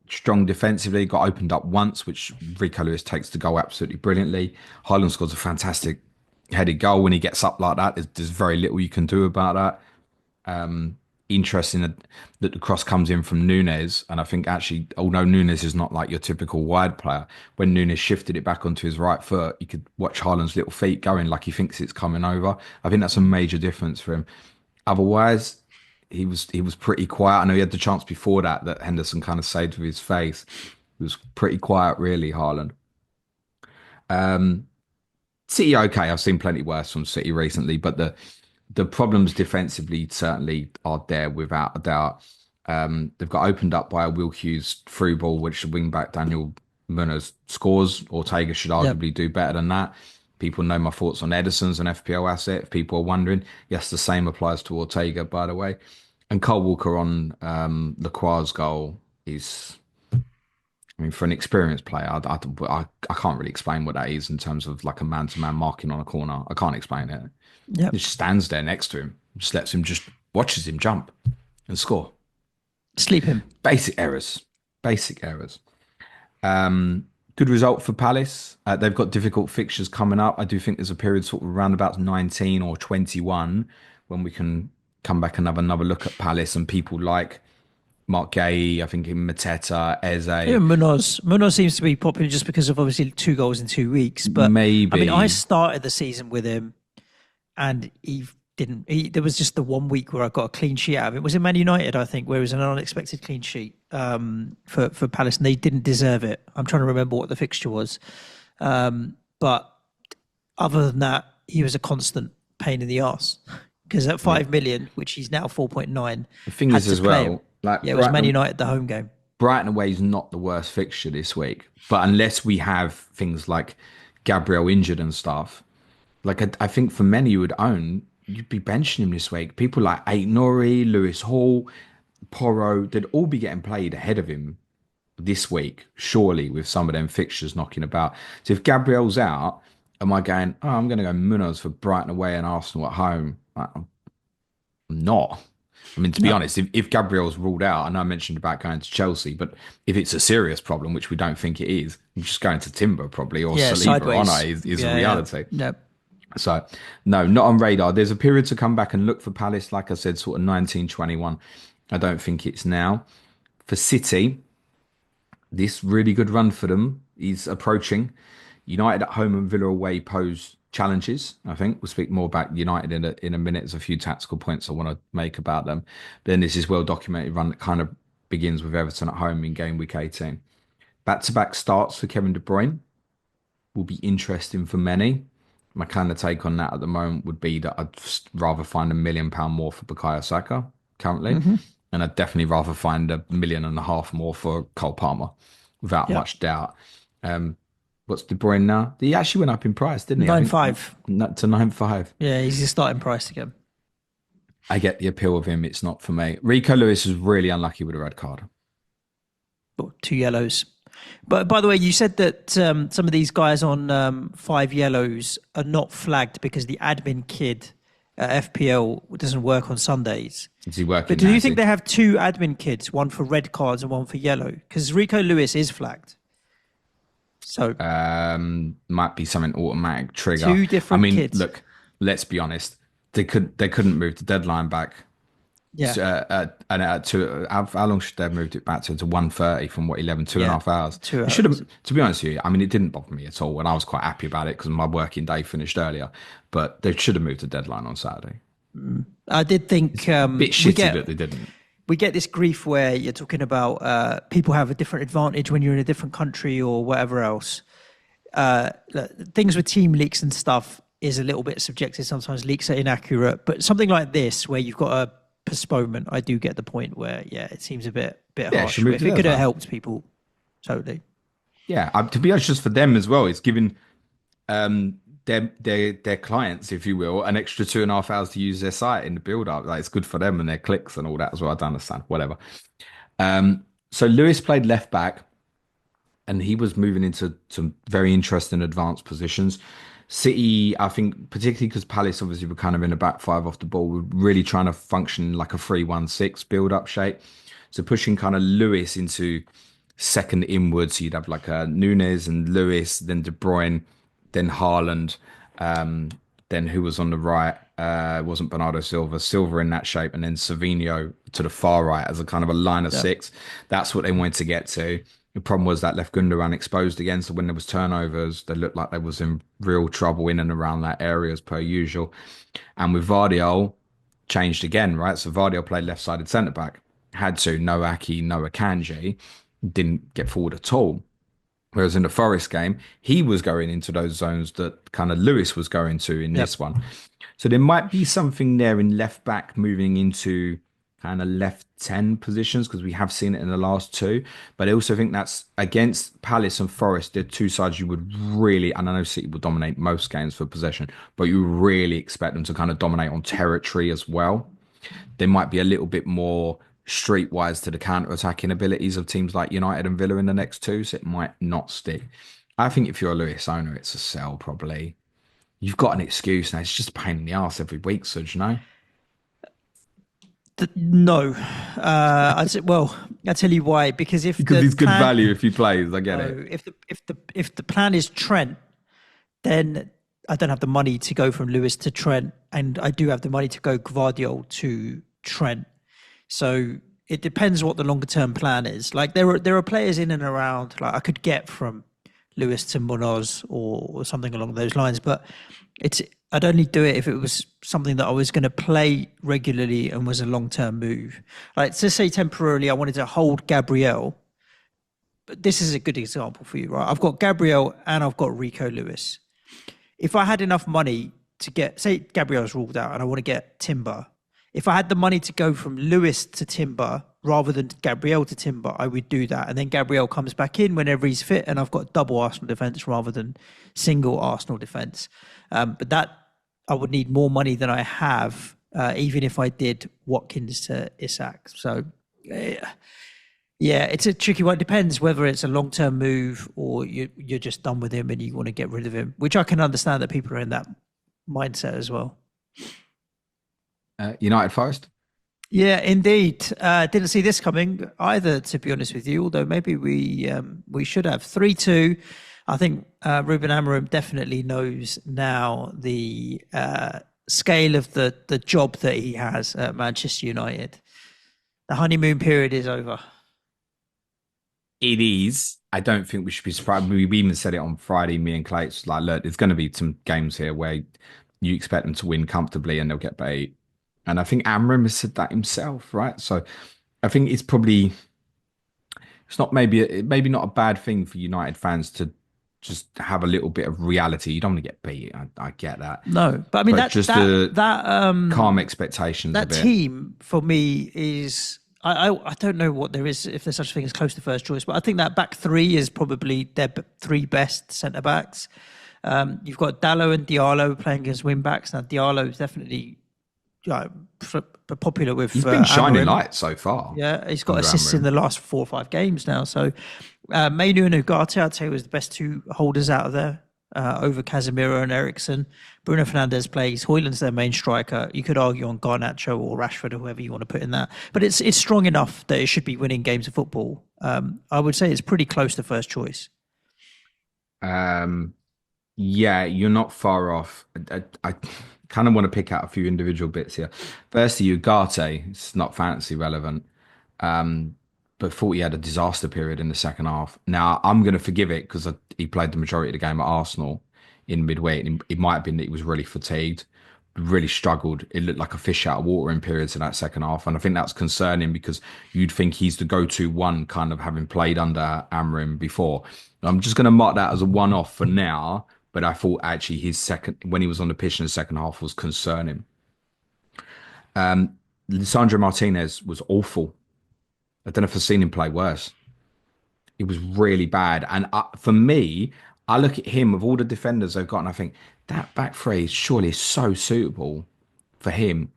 Strong defensively, got opened up once, which Rico Lewis takes the goal absolutely brilliantly. Haaland scores a fantastic headed goal. When he gets up like that, there's very little you can do about that. Interesting that the cross comes in from Nunes, and I think actually, although Nunes is not like your typical wide player, when Nunes shifted it back onto his right foot, you could watch Haaland's little feet going like he thinks it's coming over. I think that's a major difference for him. Otherwise, he was pretty quiet. I know he had the chance before that Henderson kind of saved with his face. He was pretty quiet, really, Haaland. City, okay. I've seen plenty worse from City recently, but the problems defensively certainly are there without a doubt. They've got opened up by a Will Hughes through ball, which the wing back Daniel Munoz scores. Ortega should arguably do better than that. People know my thoughts on Ederson's an FPL asset. If people are wondering, yes, the same applies to Ortega, by the way. And Cole Walker on Lacroix's goal is, I mean, for an experienced player, I can't really explain what that is in terms of like a man-to-man marking on a corner. I can't explain it. Yep. He just stands there next to him, just watches him jump and score. Sleep him. Basic errors. Good result for Palace. They've got difficult fixtures coming up. I do think there's a period sort of around about 19 or 21 when we can come back and have another look at Palace and people like Mark Gay, I think in Mateta, Eze. Yeah, Munoz seems to be popular just because of obviously 2 goals in 2 weeks. But maybe. I mean, I started the season with him and there was just the 1 week where I got a clean sheet out of it. It was in Man United, I think, where it was an unexpected clean sheet for Palace, and they didn't deserve it. I'm trying to remember what the fixture was. But other than that, he was a constant pain in the arse. Because at 5 million, which he's now 4.9. The thing is as well, like it was Man United, the home game. Brighton away is not the worst fixture this week. But unless we have things like Gabriel injured and stuff, like I think for many you would own, you'd be benching him this week. People like Aït-Nouri, Lewis Hall, Porro, they'd all be getting played ahead of him this week, surely, with some of them fixtures knocking about. So if Gabriel's out, am I going, oh, I'm going to go Munoz for Brighton away and Arsenal at home? I'm not. I mean, to be honest, if Gabriel's ruled out, and I mentioned about going to Chelsea, but if it's a serious problem, which we don't think it is, I'm just going to Timber probably, or Saliba or Ona is a reality. Yep. So, no, not on radar. There's a period to come back and look for Palace, like I said, sort of 1921. I don't think it's now. For City, this really good run for them is approaching. United at home and Villa away pose challenges. I think we'll speak more about United in a minute. There's a few tactical points I want to make about them. Then this is well documented run that kind of begins with Everton at home in game week 18. Back-to-back starts for Kevin De Bruyne will be interesting for many. My kind of take on that at the moment would be that I'd rather find £1 million more for Bukayo Saka currently. And I'd definitely rather find £1.5 million more for Cole Palmer without much doubt. What's De Bruyne now? He actually went up in price, didn't he? 9.5 to 9.5. Yeah, he's his starting price again. I get the appeal of him. It's not for me. Rico Lewis was really unlucky with a red card. 2 yellows. But by the way, you said that some of these guys on 5 yellows are not flagged because the admin kid at FPL doesn't work on Sundays. Is he working? But do you think they have 2 admin kids, one for red cards and one for yellow? Because Rico Lewis is flagged. So might be something automatic trigger. 2 different kids. I mean, look, let's be honest. They couldn't move the deadline back. Yeah. How long should they have moved it back to 1:30 from 11, 2.5 hours? 2 hours. Should have, to be honest with you, I mean, it didn't bother me at all, and I was quite happy about it because my working day finished earlier. But they should have moved the deadline on Saturday. I did think a bit shitty that they didn't. we get this grief where you're talking about people have a different advantage when you're in a different country or whatever else. Look, things with team leaks and stuff is a little bit subjective. Sometimes leaks are inaccurate, but something like this where you've got a postponement, I do get the point where it seems a bit Yeah, she harsh. moved If to it could have that. helped people, totally. Yeah, to be honest, just for them as well, it's giving their clients, if you will, an extra 2.5 hours to use their site in the build up. Like it's good for them and their clicks and all that as well. I don't understand. Whatever. So Lewis played left back and he was moving into some very interesting advanced positions. City, I think, particularly because Palace obviously were kind of in a back five off the ball, were really trying to function like a 3-1-6 build up shape. So pushing kind of Lewis into second inwards. So you'd have like a Nunes and Lewis, then De Bruyne, then Haaland, um, then who was on the right? It wasn't Bernardo Silva, Silva in that shape, and then Savinho to the far right as a kind of a line of Yeah. six. That's what they wanted to get to. The problem was that left Gundogan exposed again. So when there was turnovers, they looked like they was in real trouble in and around that area as per usual. And with Vardiol, changed again, right? So Vardiol played left-sided centre back. Had to, no Aki, no Akanji, didn't get forward at all. Whereas in the Forest game, he was going into those zones that kind of Lewis was going to in Yep. this one. So there might be something there in left back moving into kind of left 10 positions because we have seen it in the last two. But I also think that's against Palace and Forest, they're two sides you would really, and I know City will dominate most games for possession, but you really expect them to kind of dominate on territory as well. They might be a little bit more streetwise to the counter-attacking abilities of teams like United and Villa in the next two, so it might not stick. I think if you're a Lewis owner, it's a sell probably. You've got an excuse now. It's just a pain in the ass every week, Suj, you know? No, well, I tell you why. Because if Because the he's good plan, value if he plays. I get it. no, if the plan is Trent, then I don't have the money to go from Lewis to Trent, and I do have the money to go Gvardiol to Trent. So it depends what the longer term plan is. Like there are players in and around. Like I could get from Lewis to Munoz or something along those lines, but it's I'd only do it if it was something that I was going to play regularly and was a long term move. Like to say temporarily, I wanted to hold Gabriel. But this is a good example for you, right? I've got Gabriel and I've got Rico Lewis. If I had enough money to get, say, Gabriel's ruled out and I want to get Timber, if I had the money to go from Lewis to Timber rather than Gabriel to Timber, I would do that. And then Gabriel comes back in whenever he's fit, and I've got double Arsenal defence rather than single Arsenal defence. But that I would need more money than I have, even if I did Watkins to Isak. So, yeah, it's a tricky one. It depends whether it's a long-term move or you're just done with him and you want to get rid of him, which I can understand that people are in that mindset as well. United Forest. Yeah, indeed. Didn't see this coming either, to be honest with you. Although maybe we should have 3-2. I think Ruben Amorim definitely knows now the scale of the job that he has at Manchester United. The honeymoon period is over. It is. I don't think we should be surprised. We even said it on Friday, me and Clay. It's like, look, there's going to be some games here where you expect them to win comfortably and they'll get beat. And I think Amram has said that himself, right? So I think it's not maybe not a bad thing for United fans to just have a little bit of reality. You don't want to get beat. I get that. No, but I mean But just that calm expectations a that bit. team for me is I don't know what there is if there's such a thing as close to first choice, but I think that back three is probably their three best centre backs. You've got Dallo and Diallo playing as wing backs. Now Diallo is definitely popular with. He's been shining Amorim. light so far. Yeah, he's got under assists in Amorim. the last 4 or 5 games now. So Mainu and Ugarte, I'd say, was the best two holders out of there over Casemiro and Ericsson. Bruno Fernandes plays. Hoyland's their main striker. You could argue on Garnacho or Rashford or whoever you want to put in that. But it's strong enough that it should be winning games of football. I would say it's pretty close to first choice. Yeah, you're not far off. I kind of want to pick out a few individual bits here. Firstly, Ugarte, it's not fantasy relevant, but thought he had a disaster period in the second half. Now, I'm going to forgive it because he played the majority of the game at Arsenal in midweek. And it might have been that he was really fatigued, really struggled. It looked like a fish out of water in periods in that second half. And I think that's concerning because you'd think he's the go-to one, kind of having played under Amrin before. I'm just going to mark that as a one-off for now. But I thought actually his second, when he was on the pitch in the second half, was concerning. Lisandro Martinez was awful. I don't know if I've seen him play worse. It was really bad. And for me, I look at him of all the defenders they've got, and I think that back three surely is so suitable for him.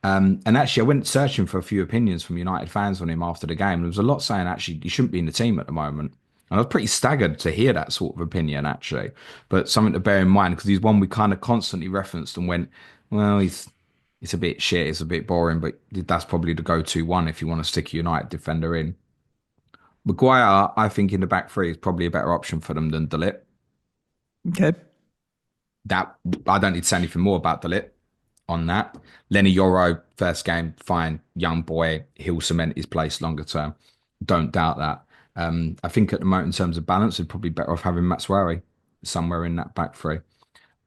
And actually, I went searching for a few opinions from United fans on him after the game. There was a lot saying actually he shouldn't be in the team at the moment. And I was pretty staggered to hear that sort of opinion, actually. But something to bear in mind because he's one we kind of constantly referenced and went, well, he's a bit shit, it's a bit boring, but that's probably the go-to one if you want to stick a United defender in. Maguire, I think in the back three is probably a better option for them than Dalit. Okay. That I don't need to say anything more about Dalit on that. Lenny Yoro, first game, fine, young boy, he'll cement his place longer term. Don't doubt that. I think at the moment, in terms of balance, we're probably better off having Matswari somewhere in that back three.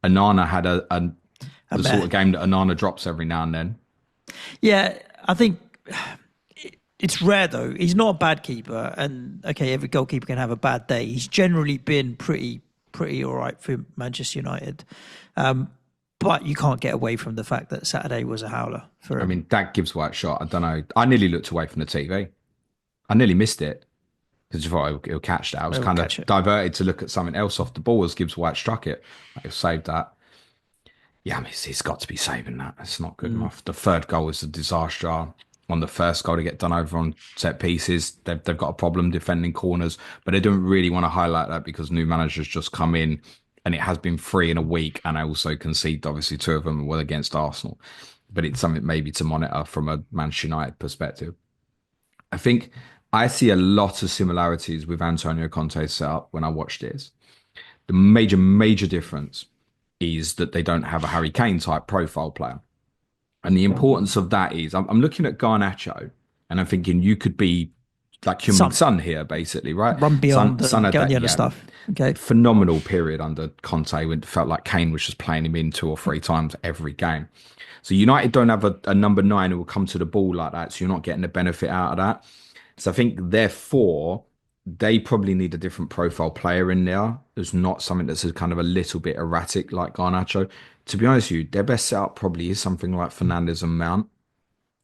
Anana had the sort of game that Anana drops every now and then. Yeah, I think it's rare though. He's not a bad keeper, and okay, every goalkeeper can have a bad day. He's generally been pretty all right for Manchester United, but you can't get away from the fact that Saturday was a howler for him. I mean, that gives White shot. I don't know. I nearly looked away from the TV. I nearly missed it because I thought he'll catch that. I was kind of diverted to look at something else off the ball as Gibbs White struck it. I've saved that. Yeah, I mean, he's got to be saving that. It's not good enough. The third goal is a disaster. On the first goal to get done over on set pieces, they've got a problem defending corners, but they don't really want to highlight that because new managers just come in and it has been 3 in a week. And I also conceded, obviously, 2 of them were against Arsenal, but it's something maybe to monitor from a Manchester United perspective. I think I see a lot of similarities with Antonio Conte's setup when I watch this. The major difference is that they don't have a Harry Kane type profile player. And the importance of that is I'm looking at Garnacho and I'm thinking you could be like Heung-min Son here, basically, right? Run beyond Son get on the other stuff. Okay. Phenomenal period under Conte when it felt like Kane was just playing him in 2 or 3 times every game. So United don't have a number 9 who will come to the ball like that. So you're not getting the benefit out of that. So I think therefore they probably need a different profile player in there. There's not something that's kind of a little bit erratic like Garnacho. To be honest with you, their best setup probably is something like Fernandes and Mount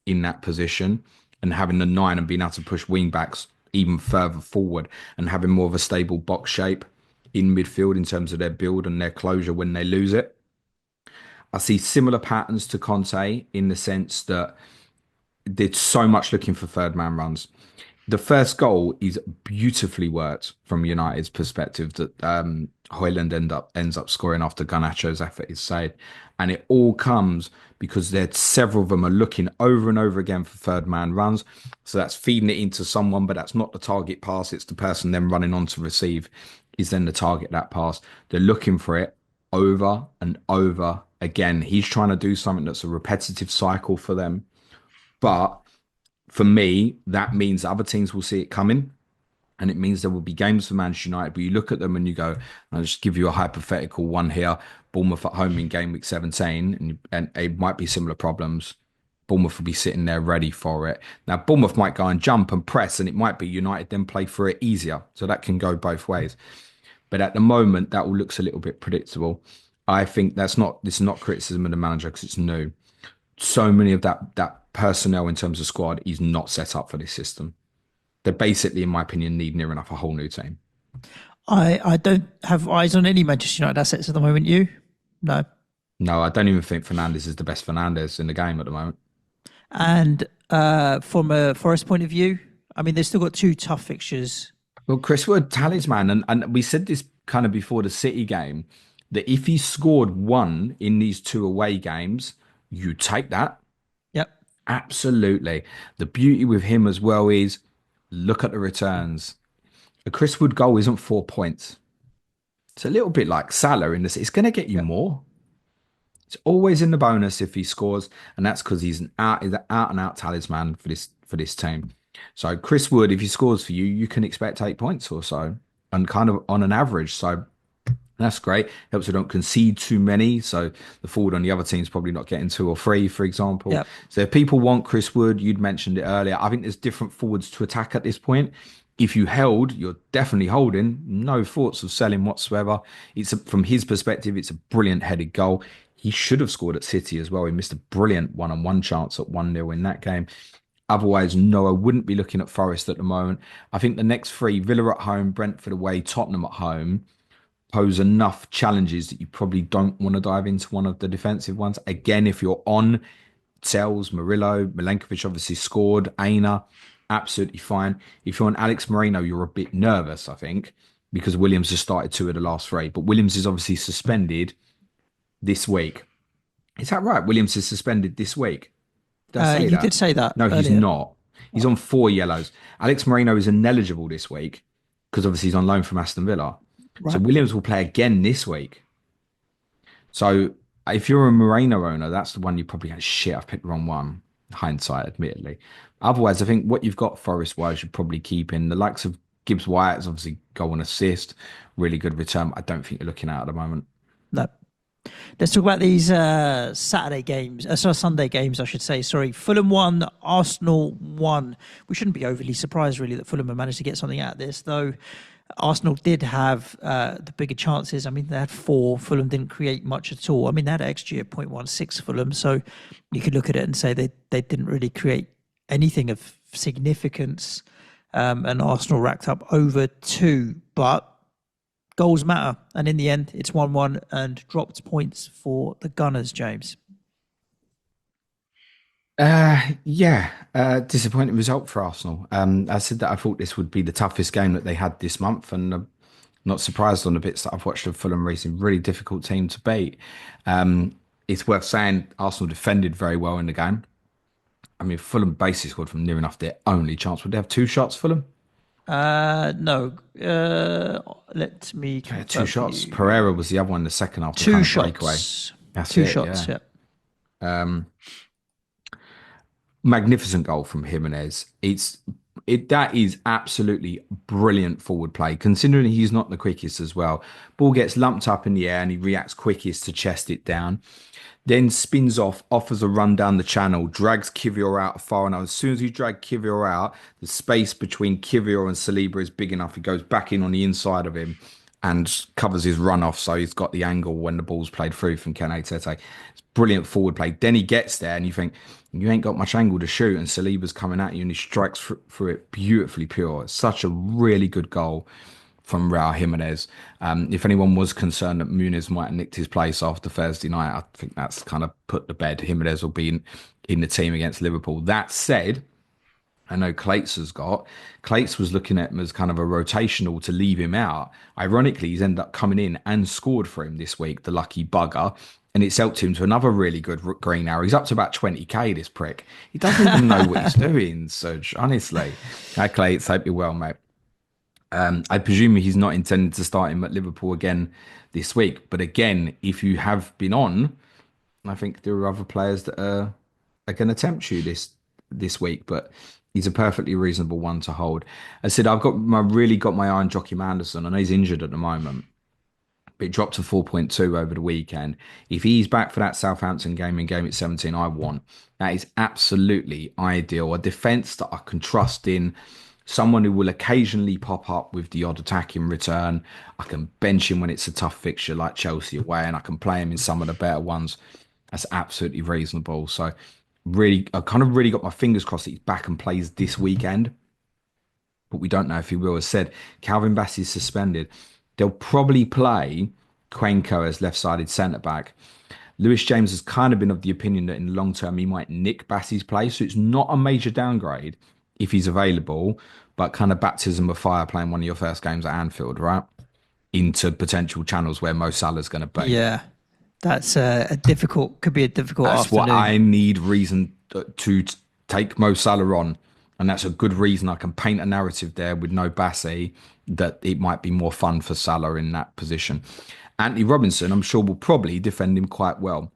in that position and having the 9 and being able to push wing backs even further forward and having more of a stable box shape in midfield in terms of their build and their closure when they lose it. I see similar patterns to Conte in the sense that did so much looking for third man runs. The first goal is beautifully worked from United's perspective that Haaland ends up scoring after Garnacho's effort is saved. And it all comes because there's several of them are looking over and over again for third man runs. So that's feeding it into someone, but that's not the target pass. It's the person then running on to receive is then the target that pass. They're looking for it over and over again. He's trying to do something that's a repetitive cycle for them. But for me, that means other teams will see it coming. And it means there will be games for Manchester United, but you look at them and you go, I'll just give you a hypothetical one here. Bournemouth at home in game week 17, and it might be similar problems. Bournemouth will be sitting there ready for it. Now, Bournemouth might go and jump and press, and it might be United then play for it easier. So that can go both ways. But at the moment, that all looks a little bit predictable. I think this is not criticism of the manager because it's new. So many of that personnel in terms of squad is not set up for this system. They basically, in my opinion, need near enough a whole new team. I don't have eyes on any Manchester United assets at the moment. You? No. No, I don't even think Fernandes is the best Fernandes in the game at the moment. And from a Forest point of view, I mean, they've still got 2 tough fixtures. Well, Chris Wood, talisman, and we said this kind of before the City game, that if he scored 1 in these 2 away games, you take that. Yep. Absolutely. The beauty with him as well is look at the returns. A Chris Wood goal isn't 4 points. It's a little bit like Salah in this. It's going to get you more. It's always in the bonus if he scores, and that's because he's an out and out talisman for this team. So Chris Wood, if he scores for you, you can expect 8 points or so, and kind of on an average. So That's great. Helps we don't concede too many. So the forward on the other team's probably not getting two or three, for example. Yep. So if people want Chris Wood, you'd mentioned it earlier. I think there's different forwards to attack at this point. If you held, you're definitely holding. No thoughts of selling whatsoever. From his perspective, it's a brilliant headed goal. He should have scored at City as well. He missed a brilliant one-on-one chance at 1-0 in that game. Otherwise, no, I wouldn't be looking at Forest at the moment. I think the next three, Villa at home, Brentford away, Tottenham at home, pose enough challenges that you probably don't want to dive into one of the defensive ones. Again, if you're on Sells, Murillo, Milenkovic obviously scored, Aina, absolutely fine. If you're on Alex Moreno, you're a bit nervous, I think, because Williams has started two of the last three. But Williams is obviously suspended this week. Is that right? Williams is suspended this week. Did I say You did that? say that No, he's earlier. not. He's on four yellows. Alex Moreno is ineligible this week because obviously he's on loan from Aston Villa. So Right. Williams will play again this week. So if you're a Moreno owner, that's the one you probably had. Shit, I've picked the wrong one. Hindsight, admittedly. Otherwise, I think what you've got Forest wise, you'd probably keep in the likes of Gibbs White is obviously goal and assist, really good return. I don't think you're looking at the moment. No. Let's talk about these Saturday games. Sorry, Sunday games, I should say. Sorry. Fulham won, Arsenal won. We shouldn't be overly surprised, really, that Fulham have managed to get something out of this, though. Arsenal did have the bigger chances. I mean, they had four. Fulham didn't create much at all. I mean, they had XG of 0.16 Fulham, so you could look at it and say they didn't really create anything of significance. And Arsenal racked up over two, but goals matter. And in the end, it's 1-1 and dropped points for the Gunners, James. Yeah, disappointing result for Arsenal. I said that I thought this would be the toughest game that they had this month, and I'm not surprised on the bits that I've watched of Fulham Racing. Really difficult team to beat. It's worth saying Arsenal defended very well in the game. I mean, Fulham basically scored from near enough their only chance. Would they have two shots, Fulham? No. Let me Yeah, two confirm for shots. you. Pereira was the other one in the second half, the Two kind of breakaway. shots. That's Two it, shots, yeah. yeah. Um, Magnificent goal from Jimenez. That is absolutely brilliant forward play, considering he's not the quickest as well. Ball gets lumped up in the air and he reacts quickest to chest it down. Then spins off, offers a run down the channel, drags Kivior out far enough. As soon as he drags Kivior out, the space between Kivior and Saliba is big enough. He goes back in on the inside of him and covers his run off, so he's got the angle when the ball's played through from Ken Tete. It's brilliant forward play. Then he gets there and you think, you ain't got much angle to shoot, and Saliba's coming at you and he strikes through it beautifully pure. It's such a really good goal from Raul Jimenez. If anyone was concerned that Muniz might have nicked his place after Thursday night, I think that's kind of put to bed. Jimenez will be in the team against Liverpool. That said, I know Clates has got. Clates was looking at him as kind of a rotational to leave him out. Ironically, he's ended up coming in and scored for him this week, the lucky bugger. And it's helped him to another really good green arrow. He's up to about 20k, this prick. He doesn't even know what he's doing, Suj, honestly. Clates, hope you're well, mate. I presume he's not intended to start him at Liverpool again this week. But again, if you have been on, I think there are other players that are going to tempt you this week. But he's a perfectly reasonable one to hold. I said I've really got my eye on Joachim Anderson. I know he's injured at the moment, but it dropped to 4.2 over the weekend. If he's back for that Southampton game in game at 17, I want. That is absolutely ideal. A defence that I can trust in. Someone who will occasionally pop up with the odd attack in return. I can bench him when it's a tough fixture like Chelsea away, and I can play him in some of the better ones. That's absolutely reasonable. So really, I kind of really got my fingers crossed that he's back and plays this weekend. But we don't know if he will. As said, Calvin Bassey's suspended. They'll probably play Cuenco as left-sided centre-back. Lewis James has kind of been of the opinion that in the long term he might nick Bassey's place. So it's not a major downgrade if he's available, but kind of baptism of fire playing one of your first games at Anfield, right? Into potential channels where Mo Salah's going to be. Yeah. That's could be a difficult That's what afternoon. I need reason to take Mo Salah on. And that's a good reason I can paint a narrative there with no Bassey that it might be more fun for Salah in that position. Anthony Robinson, I'm sure, will probably defend him quite well.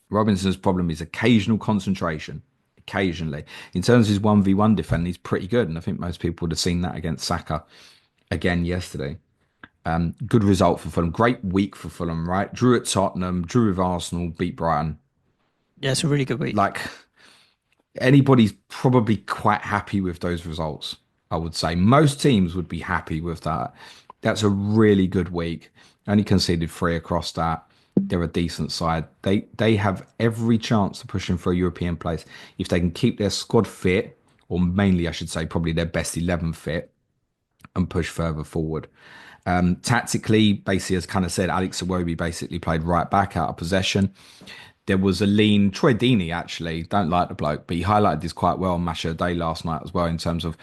Robinson's problem is occasional concentration. Occasionally. In terms of his 1v1 defending, he's pretty good. And I think most people would have seen that against Saka again yesterday. Good result for Fulham. Great week for Fulham, right? Drew at Tottenham, drew with Arsenal, beat Brighton. Yeah, it's a really good week. Like anybody's probably quite happy with those results. I would say most teams would be happy with that. That's a really good week. Only conceded three across that. They're a decent side. They have every chance to push in for a European place if they can keep their squad fit, or mainly I should say probably their best 11 fit, and push further forward. Tactically, basically, as kind of said, Alex Iwobi basically played right back out of possession. There was a lean Troy Deeney actually. Don't like the bloke, but he highlighted this quite well on Match of the Day last night as well in terms of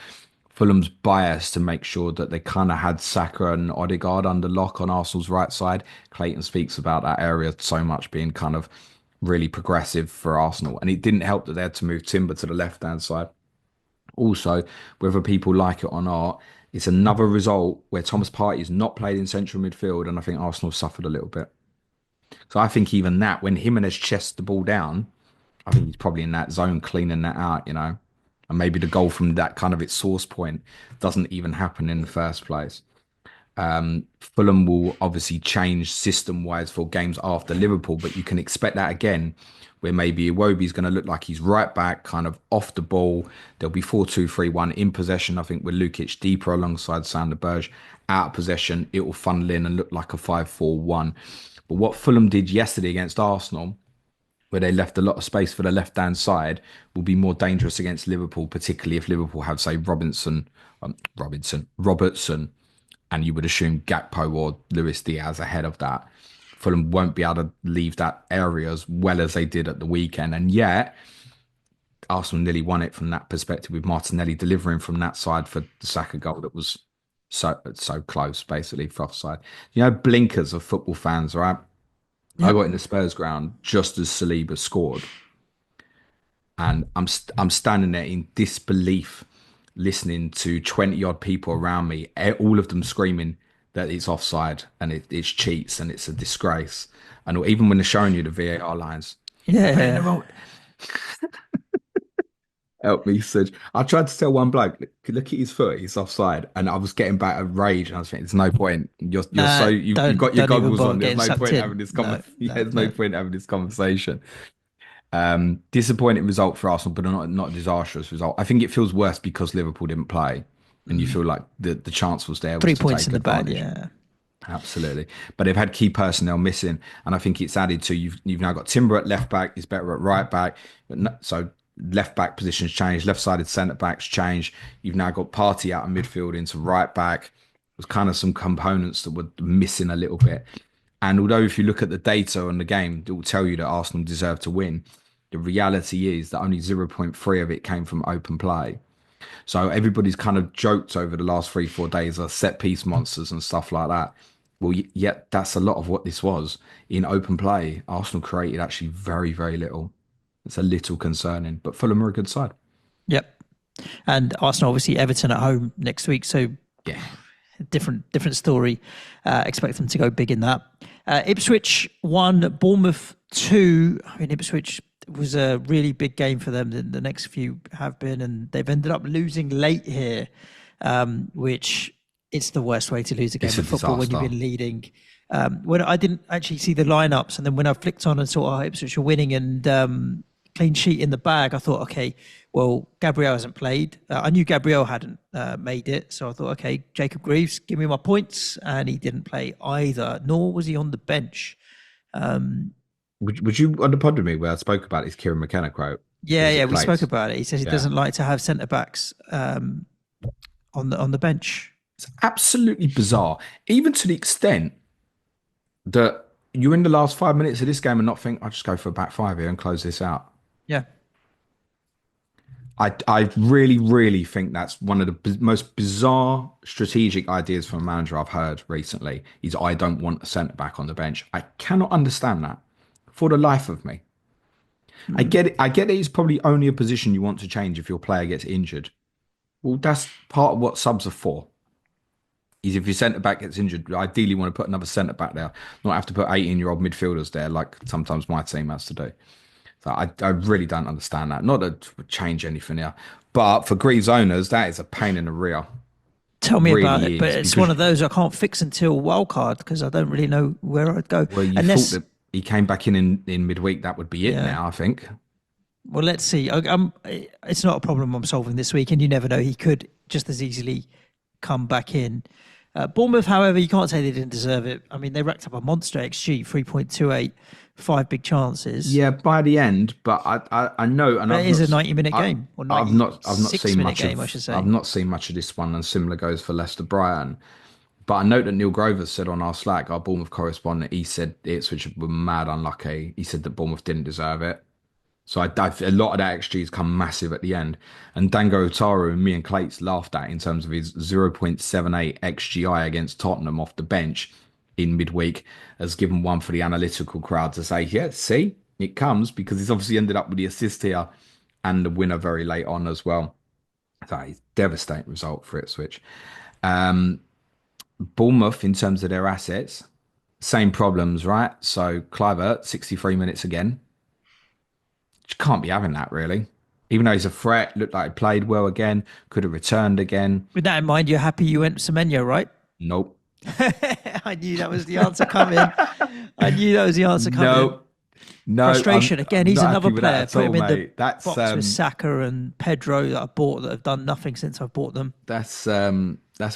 Fulham's bias to make sure that they kind of had Saka and Odegaard under lock on Arsenal's right side. Clayton speaks about that area so much being kind of really progressive for Arsenal, and it didn't help that they had to move Timber to the left hand side. Also, whether people like it or not, it's another result where Thomas Partey is not played in central midfield, and I think Arsenal suffered a little bit. So I think even that, when Jimenez chests the ball down, I think he's probably in that zone cleaning that out, and maybe the goal from that kind of its source point doesn't even happen in the first place. Fulham will obviously change system wise for games after Liverpool, but you can expect that again, where maybe Iwobi's going to look like he's right back, kind of off the ball. There'll be 4-2-3-1 in possession, I think, with Lukic deeper alongside Sander Berge. Out of possession, it will funnel in and look like a 5-4-1. But what Fulham did yesterday against Arsenal, where they left a lot of space for the left-hand side, will be more dangerous against Liverpool, particularly if Liverpool have, say, Robertson, and you would assume Gakpo or Luis Diaz ahead of that. Fulham won't be able to leave that area as well as they did at the weekend. And yet, Arsenal nearly won it from that perspective with Martinelli delivering from that side for the Saka goal that was so close, basically, for offside. Blinkers of football fans, right? I Yep. got in the Spurs ground just as Saliba scored. And I'm standing there in disbelief, listening to 20 odd people around me, all of them screaming that it's offside and it's cheats and it's a disgrace. And even when they're showing you the VAR lines, Yeah, playing the yeah. role. Help me, Suj. I tried to tell one bloke, look at his foot, he's offside, and I was getting back at rage, and I was thinking, "There's no point. You're so Nah, you've got your don't even goggles bother on. There's getting no sucked point in. having this No, yeah, no, there's no no. point having this conversation." Disappointing result for Arsenal, but not a disastrous result. I think it feels worse because Liverpool didn't play, and you Mm. feel like the chance was there was Three to points take in the bag. advantage. Yeah. Absolutely, but they've had key personnel missing, and I think it's added to you've now got Timber at left back, he's better at right back, but so left back positions changed, left-sided centre backs changed. You've now got Partey out of midfield into right back. There's kind of some components that were missing a little bit, and although if you look at the data on the game, it will tell you that Arsenal deserve to win. The reality is that only 0.3 of it came from open play. So everybody's kind of joked over the last 3-4 days of set piece monsters and stuff like that. Well, yet that's a lot of what this was in open play. Arsenal created actually very, very little. It's a little concerning, but Fulham are a good side. Yep. And Arsenal, obviously, Everton at home next week. So Yeah, different story. Expect them to go big in that. Ipswich 1, Bournemouth 2. I mean, Ipswich was a really big game for them. The next few have been, and they've ended up losing late here, which it's the worst way to lose a it's game a of football when you've disaster. been leading. When I didn't actually see the lineups, and then when I flicked on and saw Ipswich were winning and clean sheet in the bag, I thought, okay, well, Gabriel hasn't played. I knew Gabriel hadn't made it, so I thought, okay, Jacob Greaves, give me my points, and he didn't play either. Nor was he on the bench. Would you on the pod with me where I spoke about his Kieran McKenna quote? Or Yeah, was yeah, it we spoke Plates? about it. He says he Yeah. doesn't like to have centre backs on the bench. It's absolutely bizarre. Even to the extent that you're in the last 5 minutes of this game and not think, I'll just go for a back five here and close this out. Yeah, I really, really think that's one of the most bizarre strategic ideas from a manager I've heard recently is I don't want a centre back on the bench. I cannot understand that for the life of me. I mm, get it. I get it. It's probably only a position you want to change if your player gets injured. Well, that's part of what subs are for. Is if your centre back gets injured, you ideally want to put another centre back there, not have to put 18-year-old midfielders there like sometimes my team has to do. So I really don't understand that. Not that it would change anything here, but for Greaves owners, that is a pain in the rear. Tell me about it, really but is it's one because of those I can't fix until wildcard because I don't really know where I'd go. well, you thought Unless, that he came back in midweek, that would be it. yeah. Now I think. Well, let's see. It's not a problem I'm solving this week, and you never know. He could just as easily come back in. Bournemouth, however, you can't say they didn't deserve it. I mean, they racked up a monster XG, 3.28, five big chances. Yeah, by the end, but I know, and But it I've is not a 90-minute I game, or I've not 96 seen minute much game, I should I've say. not seen much of this one, and similar goes for Leicester Brighton. But I know that Neil Grover said on our Slack, our Bournemouth correspondent, he said Ipswich were mad unlucky. He said that Bournemouth didn't deserve it. So a lot of that XG has come massive at the end. And Dango Otaru and me and Clates laughed at in terms of his 0.78 XGI against Tottenham off the bench in midweek has given one for the analytical crowd to say, yeah, see, it comes because he's obviously ended up with the assist here and the winner very late on as well. So it's a devastating result for Ipswich. Um, Bournemouth, in terms of their assets, same problems, right? So Clivert, 63 minutes again. Can't be having that really. Even though he's a threat, looked like he played well again, could have returned again. With that in mind, you're happy you went Semenyo, right? Nope. I knew that was the answer coming. I knew that was the answer coming. No, no, Frustration. Again, I'm he's not another happy with that player. at Put all, him in the mate. That's box with Saka and Pedro that I bought that have done nothing since I've bought them. that's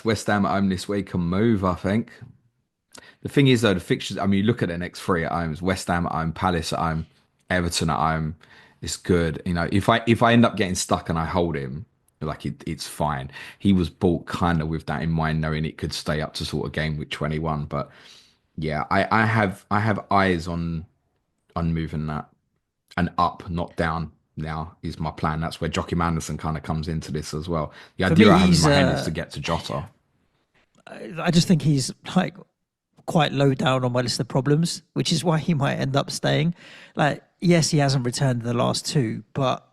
West Ham at home this week on move, I think. The thing is though, the fixtures, I mean, you look at the next three at home, it's West Ham at home, Palace at home, Everton at home. It's good. You know, if I end up getting stuck and I hold him, like it's fine. He was bought kind of with that in mind, knowing it could stay up to sort of game week 21. But yeah, I have eyes on moving that and up, not down. Now is my plan. That's where Joachim Anderson kind of comes into this as well. The For idea me, I have in my head is to get to Jota. I just think he's like quite low down on my list of problems, which is why he might end up staying. Like, yes, he hasn't returned in the last two, but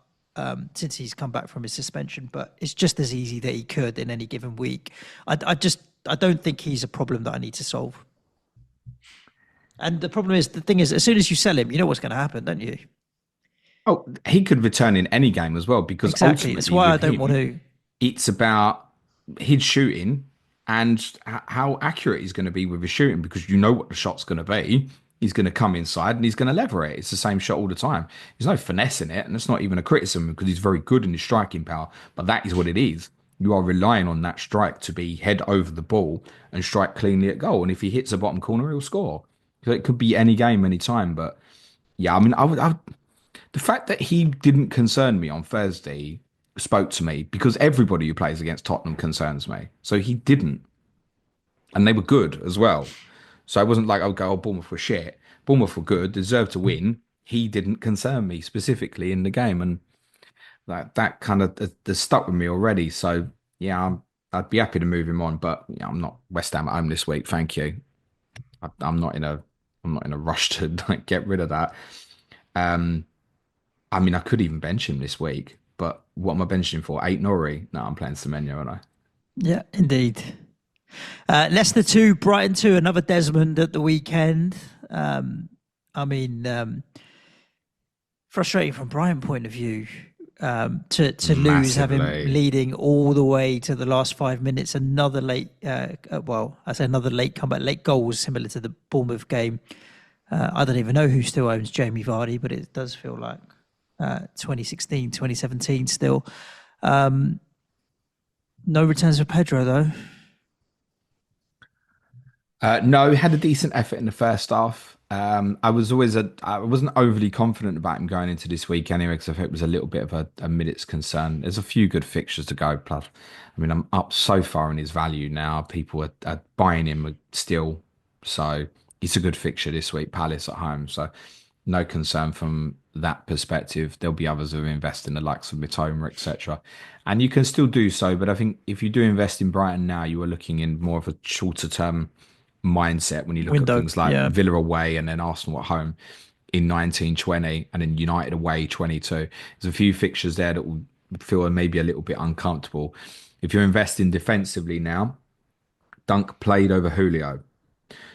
since he's come back from his suspension, but it's just as easy that he could in any given week. I don't think he's a problem that I need to solve. And the thing is, as soon as you sell him, you know what's going to happen, don't you? Oh, he could return in any game as well because Exactly. That's ultimately why I with don't want him, to. it's about his shooting and how accurate he's going to be with his shooting because you know what the shot's going to be. He's going to come inside and he's going to lever it. It's the same shot all the time. There's no finesse in it, and it's not even a criticism because he's very good in his striking power. But that is what it is. You are relying on that strike to be head over the ball and strike cleanly at goal. And if he hits the bottom corner, he'll score. So it could be any game, any time. But yeah, I mean, the fact that he didn't concern me on Thursday spoke to me because everybody who plays against Tottenham concerns me. So he didn't, and they were good as well. So I wasn't like, oh, Bournemouth were shit. Bournemouth were good, deserved to win. He didn't concern me specifically in the game, and that kind of has stuck with me already. So yeah, I'd be happy to move him on, but yeah, I'm not West Ham at home this week. Thank you. I'm not in a rush to like get rid of that. Um, I mean, I could even bench him this week, but what am I benching for? Eight Nori? No, I'm playing Semenyo, aren't I? Yeah, indeed. Leicester 2, Brighton 2, another Desmond at the weekend. I mean, frustrating from Brighton point of view to lose, have him Massively. leading all the way to the last 5 minutes. Another late, well, I say another late comeback, late goals similar to the Bournemouth game. I don't even know who still owns Jamie Vardy, but it does feel like 2016, 2017 still. No returns for Pedro, though. No, he had a decent effort in the first half. I wasn't overly confident about him going into this week anyway, because I thought it was a little bit of a minutes concern. There's a few good fixtures to go. Plus, I mean, I'm up so far in his value now. People are buying him still. So it's a good fixture this week, Palace at home. So no concern from that perspective. There'll be others who invest in the likes of Mitoma, etc. And you can still do so. But I think if you do invest in Brighton now, you are looking in more of a shorter term mindset when you look at Window, things like yeah. Villa away and then Arsenal at home in 1920 and then United away 22. There's a few fixtures there that will feel maybe a little bit uncomfortable. If you're investing defensively now, Dunk played over Julio.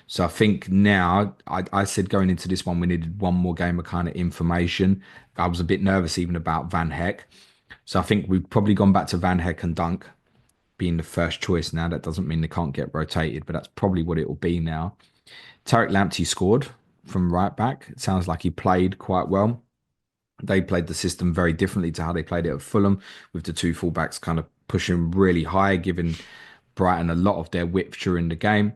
So I think now, I said going into this one, we needed one more game of kind of information. I was a bit nervous even about Van Heck. So I think we've probably gone back to Van Heck and Dunk. being the first choice now. That doesn't mean they can't get rotated, but that's probably what it will be now. Tarek Lamptey scored from right back. It sounds like he played quite well. They played the system very differently to how they played it at Fulham, with the two fullbacks kind of pushing really high, giving Brighton a lot of their width during the game.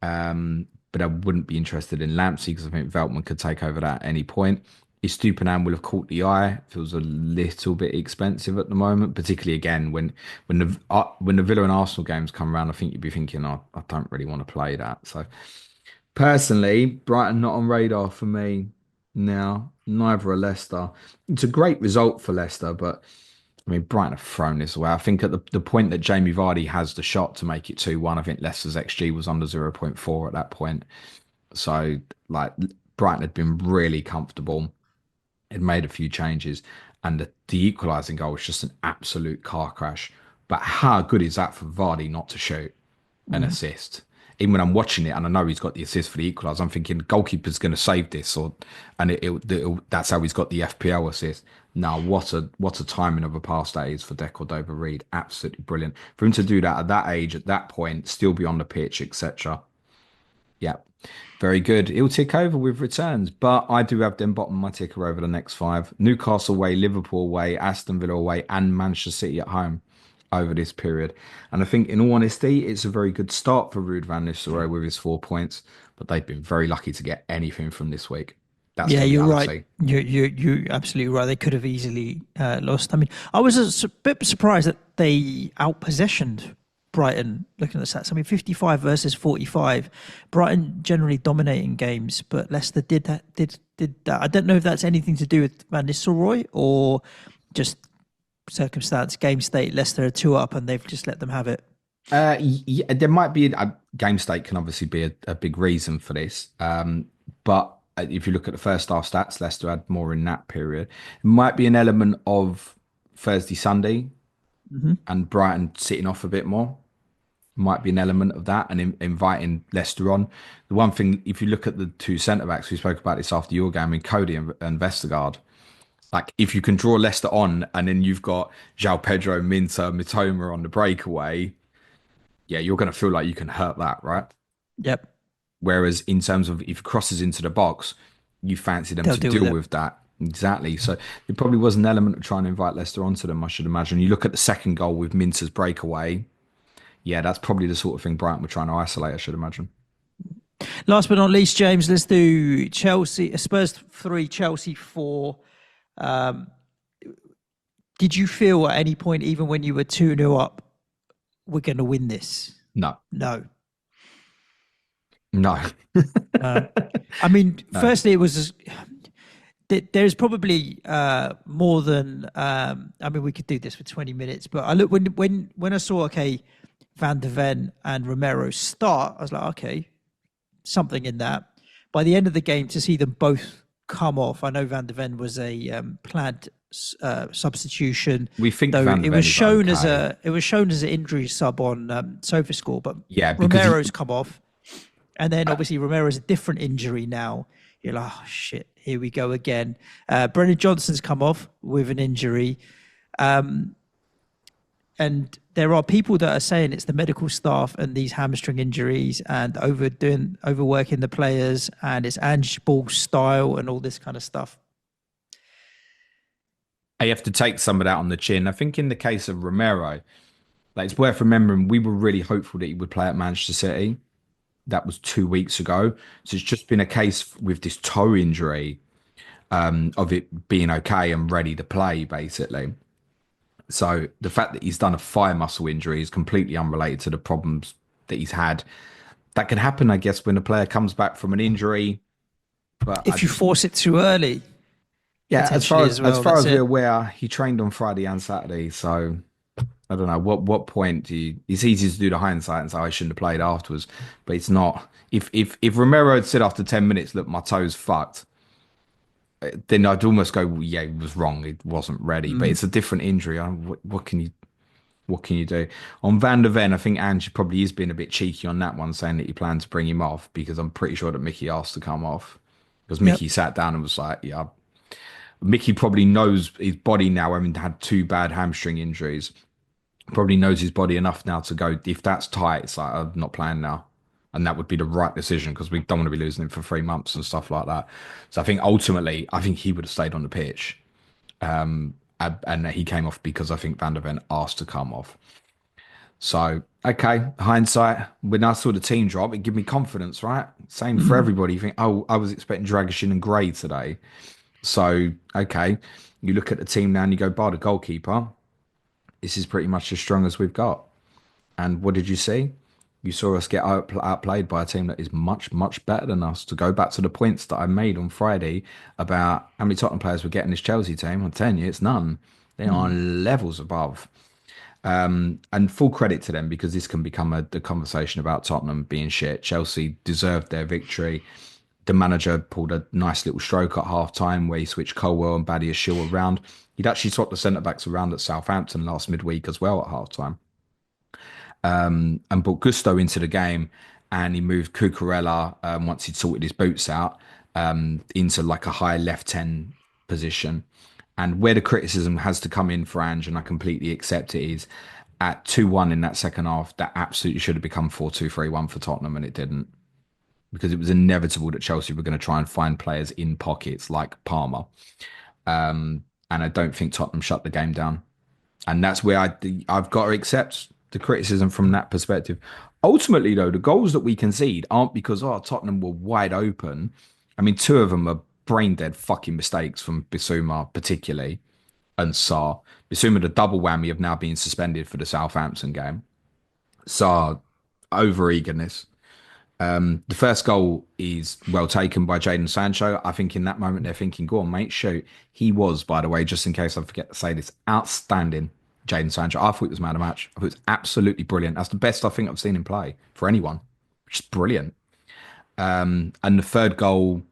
But I wouldn't be interested in Lampsey because I think Veltman could take over that at any point. His Stupinan will have caught the eye. Feels a little bit expensive at the moment, particularly again when the Villa and Arsenal games come around. I think you'd be thinking, oh, I don't really want to play that. So personally, Brighton not on radar for me now. Neither are Leicester. It's a great result for Leicester, but I mean, Brighton have thrown this away. I think at the point that Jamie Vardy has the shot to make it 2-1, I think Leicester's XG was under 0.4 at that point. So, like, Brighton had been really comfortable. It made a few changes, and the equalising goal was just an absolute car crash. But how good is that for Vardy not to shoot an Mm. assist? Even when I'm watching it and I know he's got the assist for the equaliser, I'm thinking goalkeeper's going to save this, and that's how he's got the FPL assist. Now, what a timing of a pass that is for Deco-Dova-Reid. Absolutely brilliant for him to do that at that age, at that point, still be on the pitch, etc. Yeah, very good. He'll tick over with returns, but I do have them bottom my ticker over the next five: Newcastle away, Liverpool away, Aston Villa away, and Manchester City at home over this period. And I think, in all honesty, it's a very good start for Ruud van Nistelrooy with his 4 points, but they've been very lucky to get anything from this week. That's Yeah, the you're right. reality. You're absolutely right. They could have easily lost. I mean, I was bit surprised that they outpossessioned Brighton. Looking at the stats, I mean, 55 versus 45. Brighton generally dominating games, but Leicester did that. Did that. I don't know if that's anything to do with Van Nistelrooy or just circumstance, game state. Leicester are two up, and they've just let them have it. Yeah, there might be a game state can obviously be a big reason for this. But if you look at the first half stats, Leicester had more in that period. It might be an element of Thursday, Sunday, Hmm. and Brighton sitting off a bit more. Might be an element of that, and inviting Leicester on. The one thing, if you look at the two centre backs, we spoke about this after your game, in Cody and Vestergaard. Like, if you can draw Leicester on, and then you've got João Pedro, Minter, Mitoma on the breakaway, yeah, you're going to feel like you can hurt that, right? Yep, Whereas in terms of if it crosses into the box, you fancy them they'll to deal with deal it. with that. Exactly. So it probably was an element of trying to invite Leicester onto them, I should imagine. You look at the second goal with Minter's breakaway. Yeah, that's probably the sort of thing Brighton were trying to isolate, I should imagine. Last but not least, James, let's do Chelsea. Spurs 3, Chelsea 4. Um, did you feel at any point, even when you were 2-0 up, we're going to win this? No, No. no, No. I mean, no. firstly, it was there's probably more than I mean, we could do this for 20 minutes, but I look when I saw, okay, Van de Ven and Romero start, I was like, okay, something in that. By the end of the game, to see them both come off, I know Van de Ven was a planned substitution, We think though Van de it Ven was is shown as okay. an injury sub on SofaScore, but Yeah, because Romero's come off, and then obviously Romero's a different injury now. You're like, oh shit, here we go again. Brennan Johnson's come off with an injury. And there are people that are saying it's the medical staff and these hamstring injuries and overworking the players, and it's Ange Ball's style and all this kind of stuff. I have to take some of that on the chin. I think in the case of Romero, like, it's worth remembering we were really hopeful that he would play at Manchester City. That was 2 weeks ago. So it's just been a case with this toe injury, of it being okay and ready to play, basically. So the fact that he's done a thigh muscle injury is completely unrelated to the problems that he's had. That can happen, I guess, when a player comes back from an injury. But I If you just, force it too early, yeah, as far potentially as as well, far that's as we're it. aware, he trained on Friday and Saturday. So I don't know what point do you. It's easy to do the hindsight and say I shouldn't have played afterwards, but it's not. If Romero had said after 10 minutes, "Look, my toe's fucked," then I'd almost go, well, "Yeah, he was wrong. It wasn't ready." But Mm. it's a different injury. What can you do? On Van der Ven, I think Ange probably is being a bit cheeky on that one, saying that he plans to bring him off, because I'm pretty sure that Mickey asked to come off, because Yep. Mickey sat down and was like, "Yeah." Mickey probably knows his body now, having had two bad hamstring injuries. Probably knows his body enough now to go, if that's tight, it's like, I'm not playing now. And that would be the right decision because we don't want to be losing him for 3 months and stuff like that. So I think ultimately, I think he would have stayed on the pitch. And he came off because I think Van der Ven asked to come off. So, okay, hindsight, when I saw the team drop, it gave me confidence, right? Same for Mm. everybody. You think, oh, I was expecting Dragishin and Gray today. So, okay, you look at the team now and you go, bar the goalkeeper, this is pretty much as strong as we've got. And what did you see? You saw us get outplayed by a team that is much, much better than us. To go back to the points that I made on Friday about how many Tottenham players were getting this Chelsea team, I'm telling you, it's none. They are Mm. levels above. And full credit to them because this can become the conversation about Tottenham being shit. Chelsea deserved their victory. The manager pulled a nice little stroke at half time where he switched Colwell and Badiashile around. He'd actually swapped the centre backs around at Southampton last midweek as well at half time, and brought Gusto into the game. And he moved Cucurella, once he'd sorted his boots out, into like a high left 10 position. And where the criticism has to come in for Ange, and I completely accept it, is at 2-1 in that second half, that absolutely should have become 4-2-3-1 for Tottenham, and it didn't. Because it was inevitable that Chelsea were going to try and find players in pockets like Palmer. And I don't think Tottenham shut the game down. And that's where I've got to accept the criticism from that perspective. Ultimately, though, the goals that we concede aren't because Tottenham were wide open. I mean, two of them are brain dead fucking mistakes from Bissouma, particularly, and Sarr. Bissouma, the double whammy of now being suspended for the Southampton game. Sarr, over eagerness. The first goal is well taken by Jadon Sancho. I think in that moment they're thinking, go on, mate, shoot. He was, by the way, just in case I forget to say this, outstanding, Jadon Sancho. I thought it was man of the match. I thought it was absolutely brilliant. That's the best I think I've seen him play for anyone, which is brilliant. And the third goal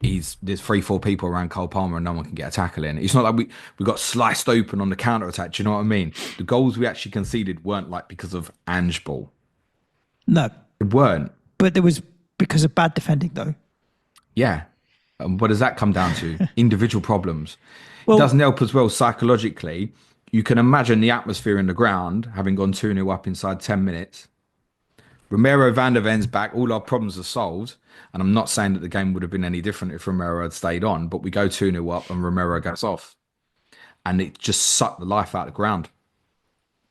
is there's three, four people around Cole Palmer and no one can get a tackle in. It's not like we got sliced open on the counter attack. Do you know what I mean? The goals we actually conceded weren't like because of Ange ball. No, It weren't. but there was because of bad defending, though. Yeah. What does that come down to? Individual problems. It Well, doesn't help as well psychologically. You can imagine the atmosphere in the ground having gone 2-0 up inside 10 minutes. Romero van der Ven's back. All our problems are solved. And I'm not saying that the game would have been any different if Romero had stayed on, but we go 2-0 up and Romero goes off. And it just sucked the life out of the ground.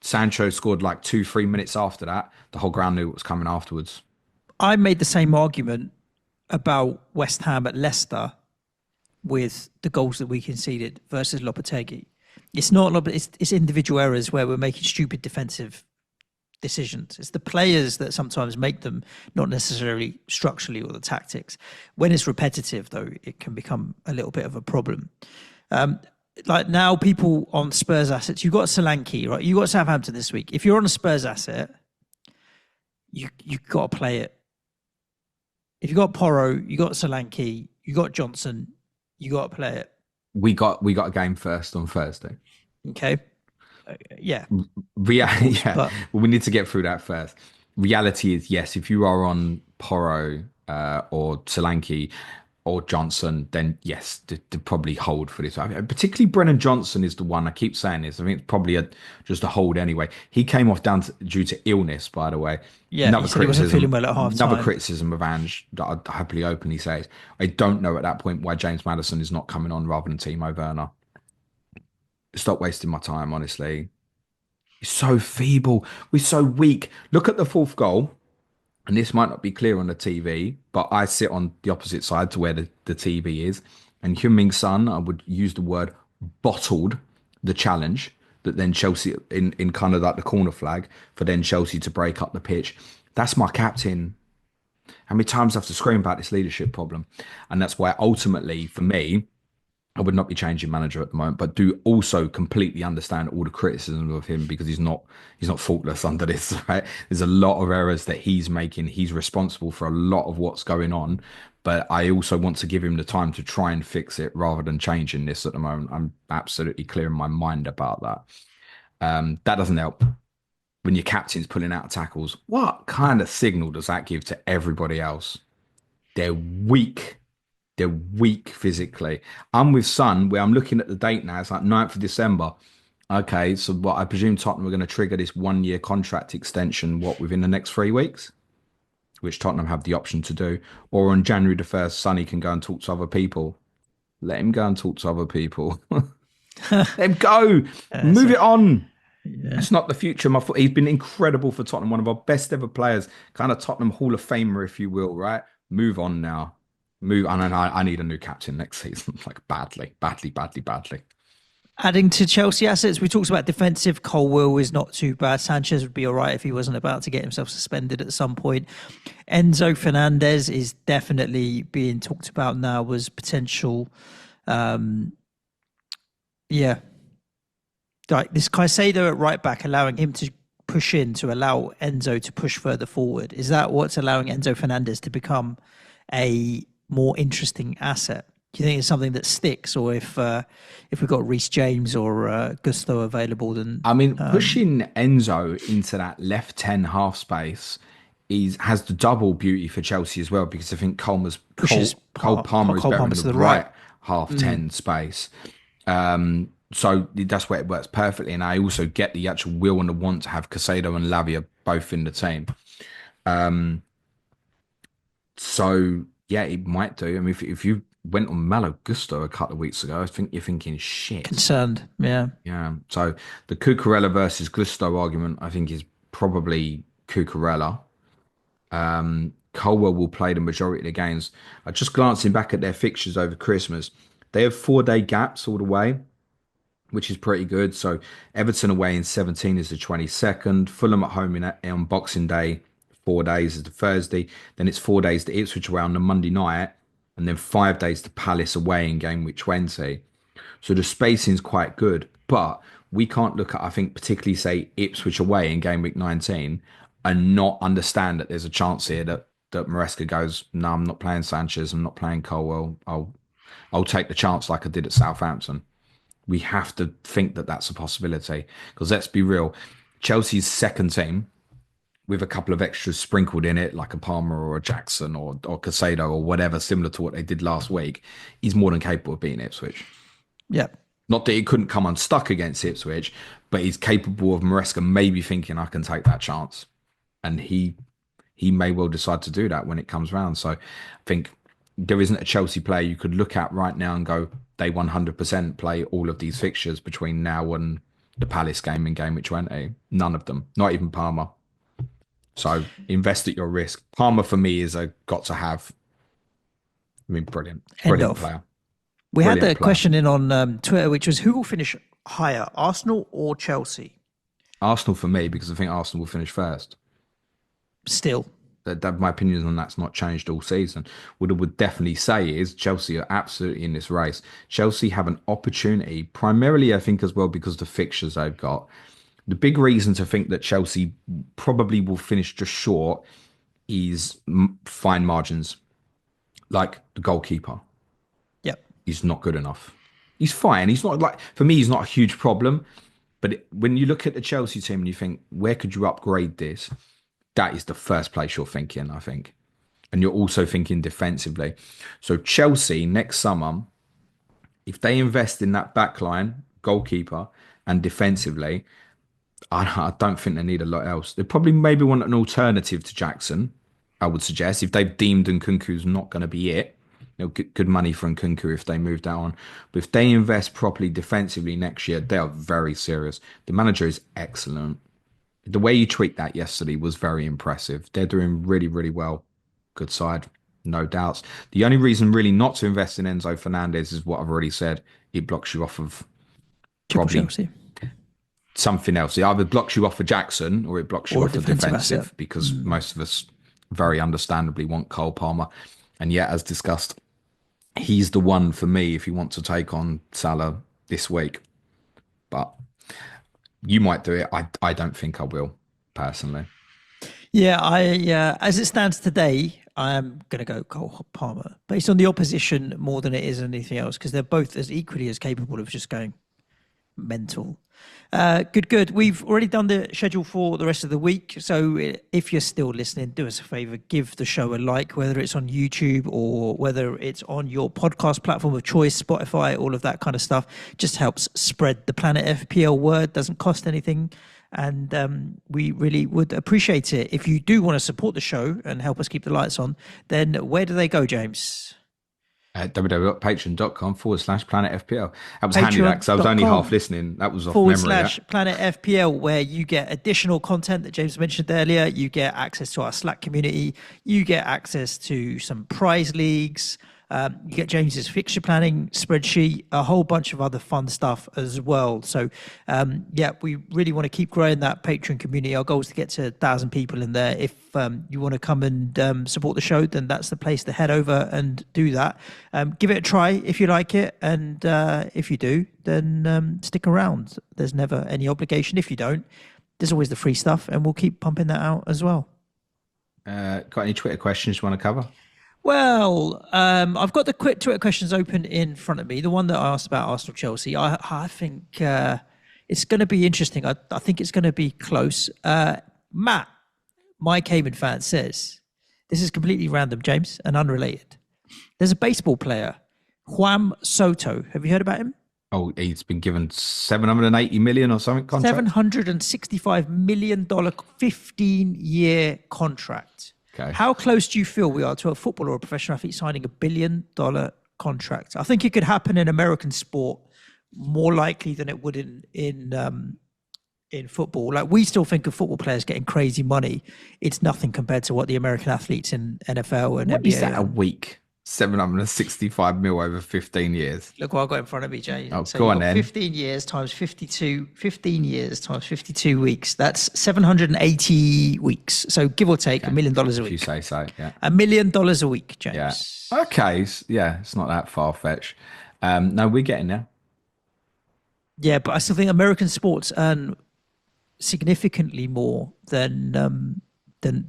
Sancho scored like 2, 3 minutes after that. The whole ground knew what was coming afterwards. I made the same argument about West Ham at Leicester with the goals that we conceded versus Lopetegui. It's not it's individual errors where we're making stupid defensive decisions. It's the players that sometimes make them, not necessarily structurally or the tactics. When it's repetitive, though, it can become a little bit of a problem. Like now, people on Spurs assets, you've got Solanke, right? You got Southampton this week. If you're on a Spurs asset, you've got to play it. If you got Porro, you got Solanke, you got Johnson, you got to play it. We got a game first on Thursday. Okay. Yeah. Yeah, But well, we need to get through that first. Reality is, yes, if you are on Porro, or Solanke or Johnson, then yes, to probably hold for this. I mean, particularly Brennan Johnson is the one. I keep saying this. I think it's probably just a hold anyway. He came off due to illness, by the way. yeah, he said he wasn't feeling well at half Another time. criticism of Ange that I'd happily openly say is I don't know at that point why James Maddison is not coming on rather than Timo Werner. Stop wasting my time, honestly. He's so feeble. We're so weak. Look at the fourth goal. And this might not be clear on the TV, but I sit on the opposite side to where the TV is. And Heung-min Son, I would use the word bottled the challenge that then Chelsea in kind of like the corner flag for then Chelsea to break up the pitch. That's my captain. How many times I have to scream about this leadership problem? And that's why ultimately, for me, I would not be changing manager at the moment, but do also completely understand all the criticism of him because he's not faultless under this, right? There's a lot of errors that he's making. He's responsible for a lot of what's going on, but I also want to give him the time to try and fix it rather than changing this at the moment. I'm absolutely clear in my mind about that. That doesn't help when your captain's pulling out tackles. What kind of signal does that give to everybody else? They're weak. They're weak physically. I'm with Son, where I'm looking at the date now. It's like 9th of December. Okay, so what I presume Tottenham are going to trigger this 1 year contract extension, within the next 3 weeks, which Tottenham have the option to do. Or on January the 1st, Sonny can go and talk to other people. Let him go and talk to other people. Let him go. Move So, it on. yeah. It's not the future. He's been incredible for Tottenham, one of our best ever players, kind of Tottenham Hall of Famer, if you will, right? Move on now. Move on. And I need a new captain next season, like badly, badly, badly, badly. Adding to Chelsea assets, we talked about defensive. Colwill is not too bad. Sanchez would be all right if he wasn't about to get himself suspended at some point. Enzo Fernandez is definitely being talked about now as potential. Yeah, like this Caicedo at right back, allowing him to push in to allow Enzo to push further forward. Is that what's allowing Enzo Fernandez to become a more interesting asset? Do you think it's something that sticks, or if we've got Reece James or Gusto available, then I mean, pushing Enzo into that left 10 half space has the double beauty for Chelsea as well, because I think pushes Cole Palmer is Cole better in Palmer the to the right right? half 10 space. So that's where it works perfectly. And I also get the actual will and the want to have Casado and Lavia both in the team. So yeah, it might do. I mean, if you went on Malo Gusto a couple of weeks ago, I think you're thinking shit. Concerned, yeah. Yeah. So the Cucurella versus Gusto argument, I think, is probably Cucurella. Colwell will play the majority of the games. I just glancing back at their fixtures over Christmas. They have 4 day gaps all the way, which is pretty good. So Everton away in 17 is the 22nd. Fulham at home on Boxing Day, 4 days is the Thursday. Then it's 4 days to Ipswich away on the Monday night, and then 5 days to Palace away in game week 20. So the spacing is quite good, but we can't look at, I think, particularly say Ipswich away in game week 19 and not understand that there's a chance here that Maresca goes, no, I'm not playing Sanchez, I'm not playing Colwell. I'll take the chance like I did at Southampton. We have to think that that's a possibility, because let's be real, Chelsea's second team with a couple of extras sprinkled in it, like a Palmer or a Jackson or Casado or whatever, similar to what they did last week, is more than capable of beating Ipswich. Yeah. Not that he couldn't come unstuck against Ipswich, but he's capable of Maresca maybe thinking, I can take that chance. And he may well decide to do that when it comes round. So I think there isn't a Chelsea player you could look at right now and go, they 100% play all of these fixtures between now and the Palace game in game week 20. None of them, not even Palmer. So invest at your risk. Palmer for me is a got to have. I mean, brilliant player. We had a question in on Twitter, which was, who will finish higher, Arsenal or Chelsea? Arsenal for me, because I think Arsenal will finish first. Still. My opinion on that's not changed all season. What I would definitely say is Chelsea are absolutely in this race. Chelsea have an opportunity, primarily I think as well because of the fixtures they've got. The big reason to think that Chelsea probably will finish just short is fine margins. Like the goalkeeper. Yep. He's not good enough. He's fine. He's not like, for me, he's not a huge problem. But when you look at the Chelsea team and you think, where could you upgrade this? That is the first place you're thinking, I think. And you're also thinking defensively. So Chelsea next summer, if they invest in that back line, goalkeeper, and defensively, I don't think they need a lot else. They probably maybe want an alternative to Jackson, I would suggest, if they've deemed Nkunku's not going to be it. Good money for Nkunku if they move that on. But if they invest properly defensively next year, they are very serious. The manager is excellent. The way you tweaked that yesterday was very impressive. They're doing really, really well. Good side, no doubts. The only reason really not to invest in Enzo Fernandez is what I've already said. It blocks you off of probably something else. It either blocks you off of Jackson or it blocks you off of defensive, because most of us very understandably want Cole Palmer. And yet, as discussed, he's the one for me if you want to take on Salah this week. But you might do it. I don't think I will, personally. Yeah, as it stands today, I am going to go Cole Palmer based on the opposition more than it is anything else, because they're both as equally as capable of just going Mental. Good. We've already done the schedule for the rest of the week. So if you're still listening, do us a favor, give the show a like, whether it's on YouTube or whether it's on your podcast platform of choice, Spotify, all of that kind of stuff. Just helps spread the Planet FPL word, doesn't cost anything. And we really would appreciate it. If you do want to support the show and help us keep the lights on, then where do they go, James? www.patreon.com/Planet FPL. That was handy, that, because I was only half listening. That was off memory. /Planet FPL, where you get additional content that James mentioned earlier. You get access to our Slack community. You get access to some prize leagues. You get James's fixture planning spreadsheet, a whole bunch of other fun stuff as well. So, we really want to keep growing that Patreon community. Our goal is to get to 1,000 people in there. If you want to come and support the show, then that's the place to head over and do that. Give it a try if you like it. And if you do, then stick around. There's never any obligation. If you don't, there's always the free stuff, and we'll keep pumping that out as well. Got any Twitter questions you want to cover? Well, I've got the quick Twitter questions open in front of me. The one that I asked about Arsenal-Chelsea, I think it's going to be interesting. I think it's going to be close. Matt, my Cayman fan, says, this is completely random, James, and unrelated. There's a baseball player, Juan Soto. Have you heard about him? Oh, he's been given $780 million or something contract? $765 million 15-year contract. Okay. How close do you feel we are to a footballer or a professional athlete signing $1 billion contract? I think it could happen in American sport more likely than it would in football. Like, we still think of football players getting crazy money. It's nothing compared to what the American athletes in NFL and what NBA. Is that a week? 765 mil over 15 years. Look what I've got in front of me, Jay. Oh, so go on then. 15 years times 52, 15 years times 52 weeks. That's 780 weeks. So give or take $1 million a week. If you say so, yeah. $1 million a week, James. Yeah. Okay. Yeah, it's not that far-fetched. No, we're getting there. Yeah, but I still think American sports earn significantly more than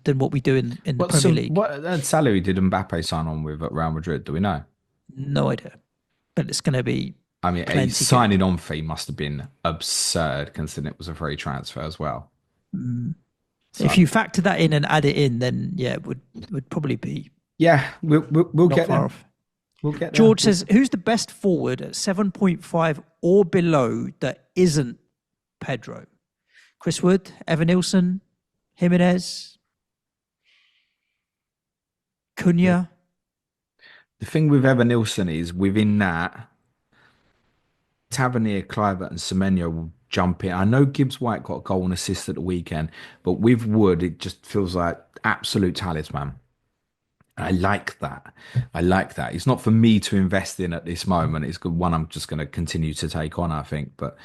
what we do in the Premier League. What salary did Mbappe sign on with at Real Madrid? Do we know? No idea. But it's going to be... I mean, a signing on fee must have been absurd, considering it was a free transfer as well. So if you factor that in and add it in, then yeah, it would probably be... Yeah, we'll get there. Off. We'll get there. George says, who's the best forward at 7.5 or below that isn't Pedro? Chris Wood, Evan Nilsson, Jimenez... Cunha. The thing with Evan Nilsson is, within that, Tavernier, Kluivert and Semenyo will jump in. I know Gibbs White got a goal and assist at the weekend, but with Wood, it just feels like absolute talisman. I like that. It's not for me to invest in at this moment. It's one I'm just going to continue to take on, I think. But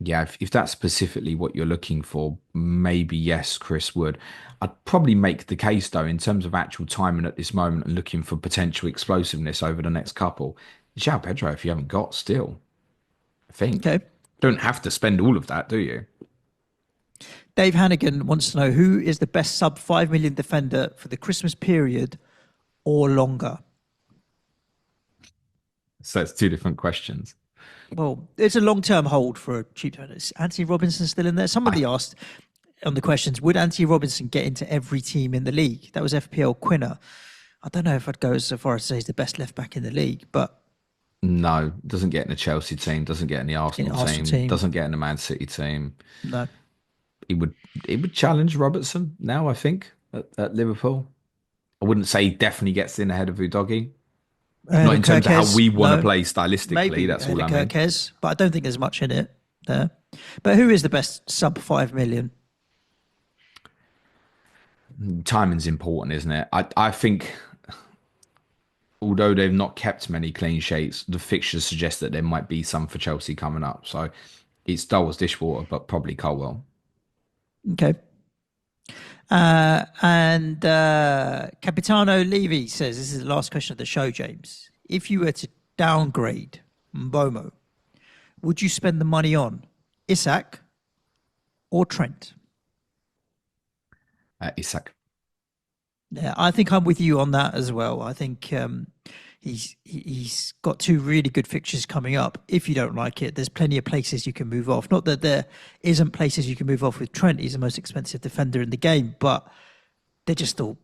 yeah, if that's specifically what you're looking for, maybe yes, Chris Wood. I'd probably make the case, though, in terms of actual timing at this moment and looking for potential explosiveness over the next couple. João Pedro, if you haven't got still, I think. Okay. Don't have to spend all of that, do you? Dave Hannigan wants to know, who is the best sub 5 million defender for the Christmas period or longer? So it's two different questions. Well, it's a long-term hold for a cheap defender. Is Anthony Robinson still in there? Somebody asked on the questions, would Anthony Robinson get into every team in the league? That was FPL Quinner. I don't know if I'd go so far as to say he's the best left back in the league, but... No, doesn't get in the Chelsea team, doesn't get in the Arsenal team, doesn't get in the Man City team. No. He would challenge Robertson now, I think, at Liverpool. I wouldn't say he definitely gets in ahead of Udogie. Not in terms of how we want to play stylistically. Maybe that's all I mean. Kirkes, but I don't think there's much in it there. But who is the best sub 5 million? Timing's important, isn't it? I think, although they've not kept many clean sheets, the fixtures suggest that there might be some for Chelsea coming up. So it's dull as dishwater, but probably Colwell. Okay. And Capitano Levy says, this is the last question of the show, James. If you were to downgrade Mbeumo, would you spend the money on Isak or Trent? Isak. Yeah, I think I'm with you on that as well. I think He's got 2 really good fixtures coming up. If you don't like it, there's plenty of places you can move off. Not that there isn't places you can move off with Trent. He's the most expensive defender in the game, but they're just all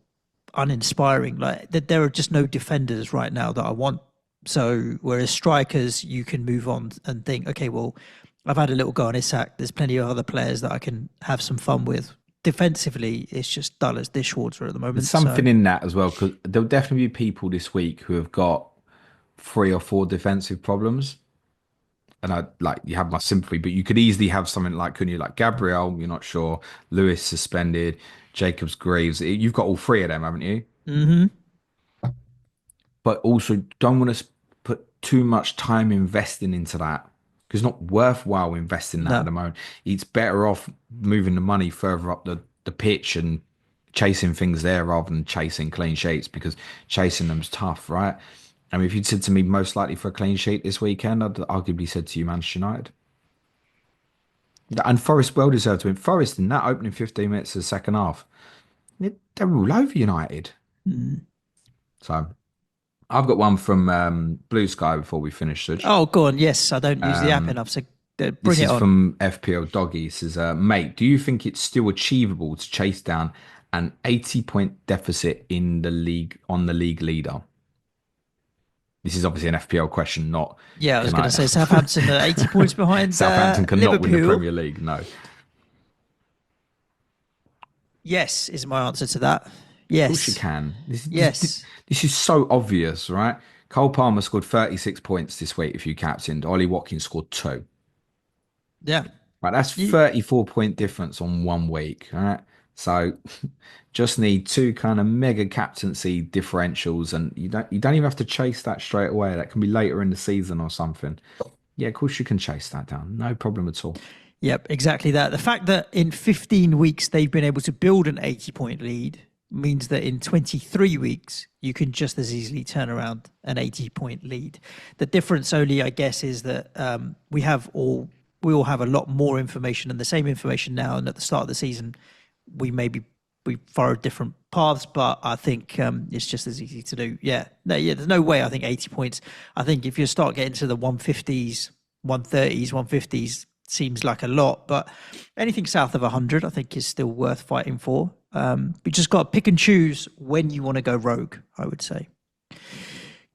uninspiring. Like there are just no defenders right now that I want. So whereas strikers, you can move on and think, okay, well, I've had a little go on Isak. There's plenty of other players that I can have some fun with. Defensively, it's just dull as dishwater at the moment. There's something in that as well, because there'll definitely be people this week who have got 3 or 4 defensive problems. And I like you have my sympathy, but you could easily have something like, couldn't you? Like Gabriel, you're not sure. Lewis suspended, Jacobs Greaves. You've got all 3 of them, haven't you? Mm-hmm. But also don't want to put too much time investing into that, because it's not worthwhile investing that at the moment. It's better off moving the money further up the pitch and chasing things there rather than chasing clean sheets, because chasing them's tough, right? I mean, if you'd said to me most likely for a clean sheet this weekend, I'd arguably said to you Manchester United. And Forest well deserved to win. Forest in that opening 15 minutes of the second half, they're all over United. So I've got one from Blue Sky before we finish, Suj. Oh, go on. Yes, I don't use the app enough, so bring it on. This is from FPL Doggy. It says, mate, do you think it's still achievable to chase down an 80-point deficit in the league on the league leader? This is obviously an FPL question, not... Yeah, I was going to say Southampton are 80 points behind Southampton cannot Liverpool. win the Premier League, no. Yes, is my answer to that. Yes. Of course you can. Yes. This is so obvious, right? Cole Palmer scored 36 points this week if you captained. Ollie Watkins scored 2. Yeah. Right, that's 34-point difference on 1 week, all right? So just need 2 kind of mega captaincy differentials, and you don't even have to chase that straight away. That can be later in the season or something. Yeah, of course you can chase that down. No problem at all. Yep, exactly that. The fact that in 15 weeks they've been able to build an 80-point lead means that in 23 weeks you can just as easily turn around an 80-point lead. The difference only, I guess, is that we all have a lot more information, and the same information now, and at the start of the season we followed different paths, but I think it's just as easy to do. There's no way I think 80 points. I think if you start getting to the 150s, 130s, 150s seems like a lot, but anything south of 100 I think is still worth fighting for. You just got to pick and choose when you want to go rogue, I would say.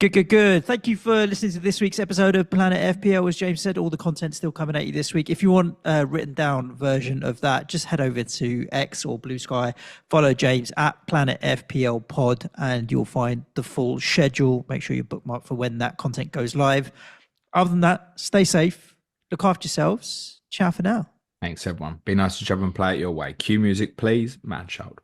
Good. Thank you for listening to this week's episode of Planet FPL. As James said, all the content's still coming at you this week. If you want a written down version of that, just head over to X or Blue Sky, follow James at Planet FPL Pod, and you'll find the full schedule. Make sure you bookmark for when that content goes live. Other than that, stay safe, look after yourselves. Ciao for now. Thanks, everyone. Be nice to each other and play it your way. Cue music, please. Man child.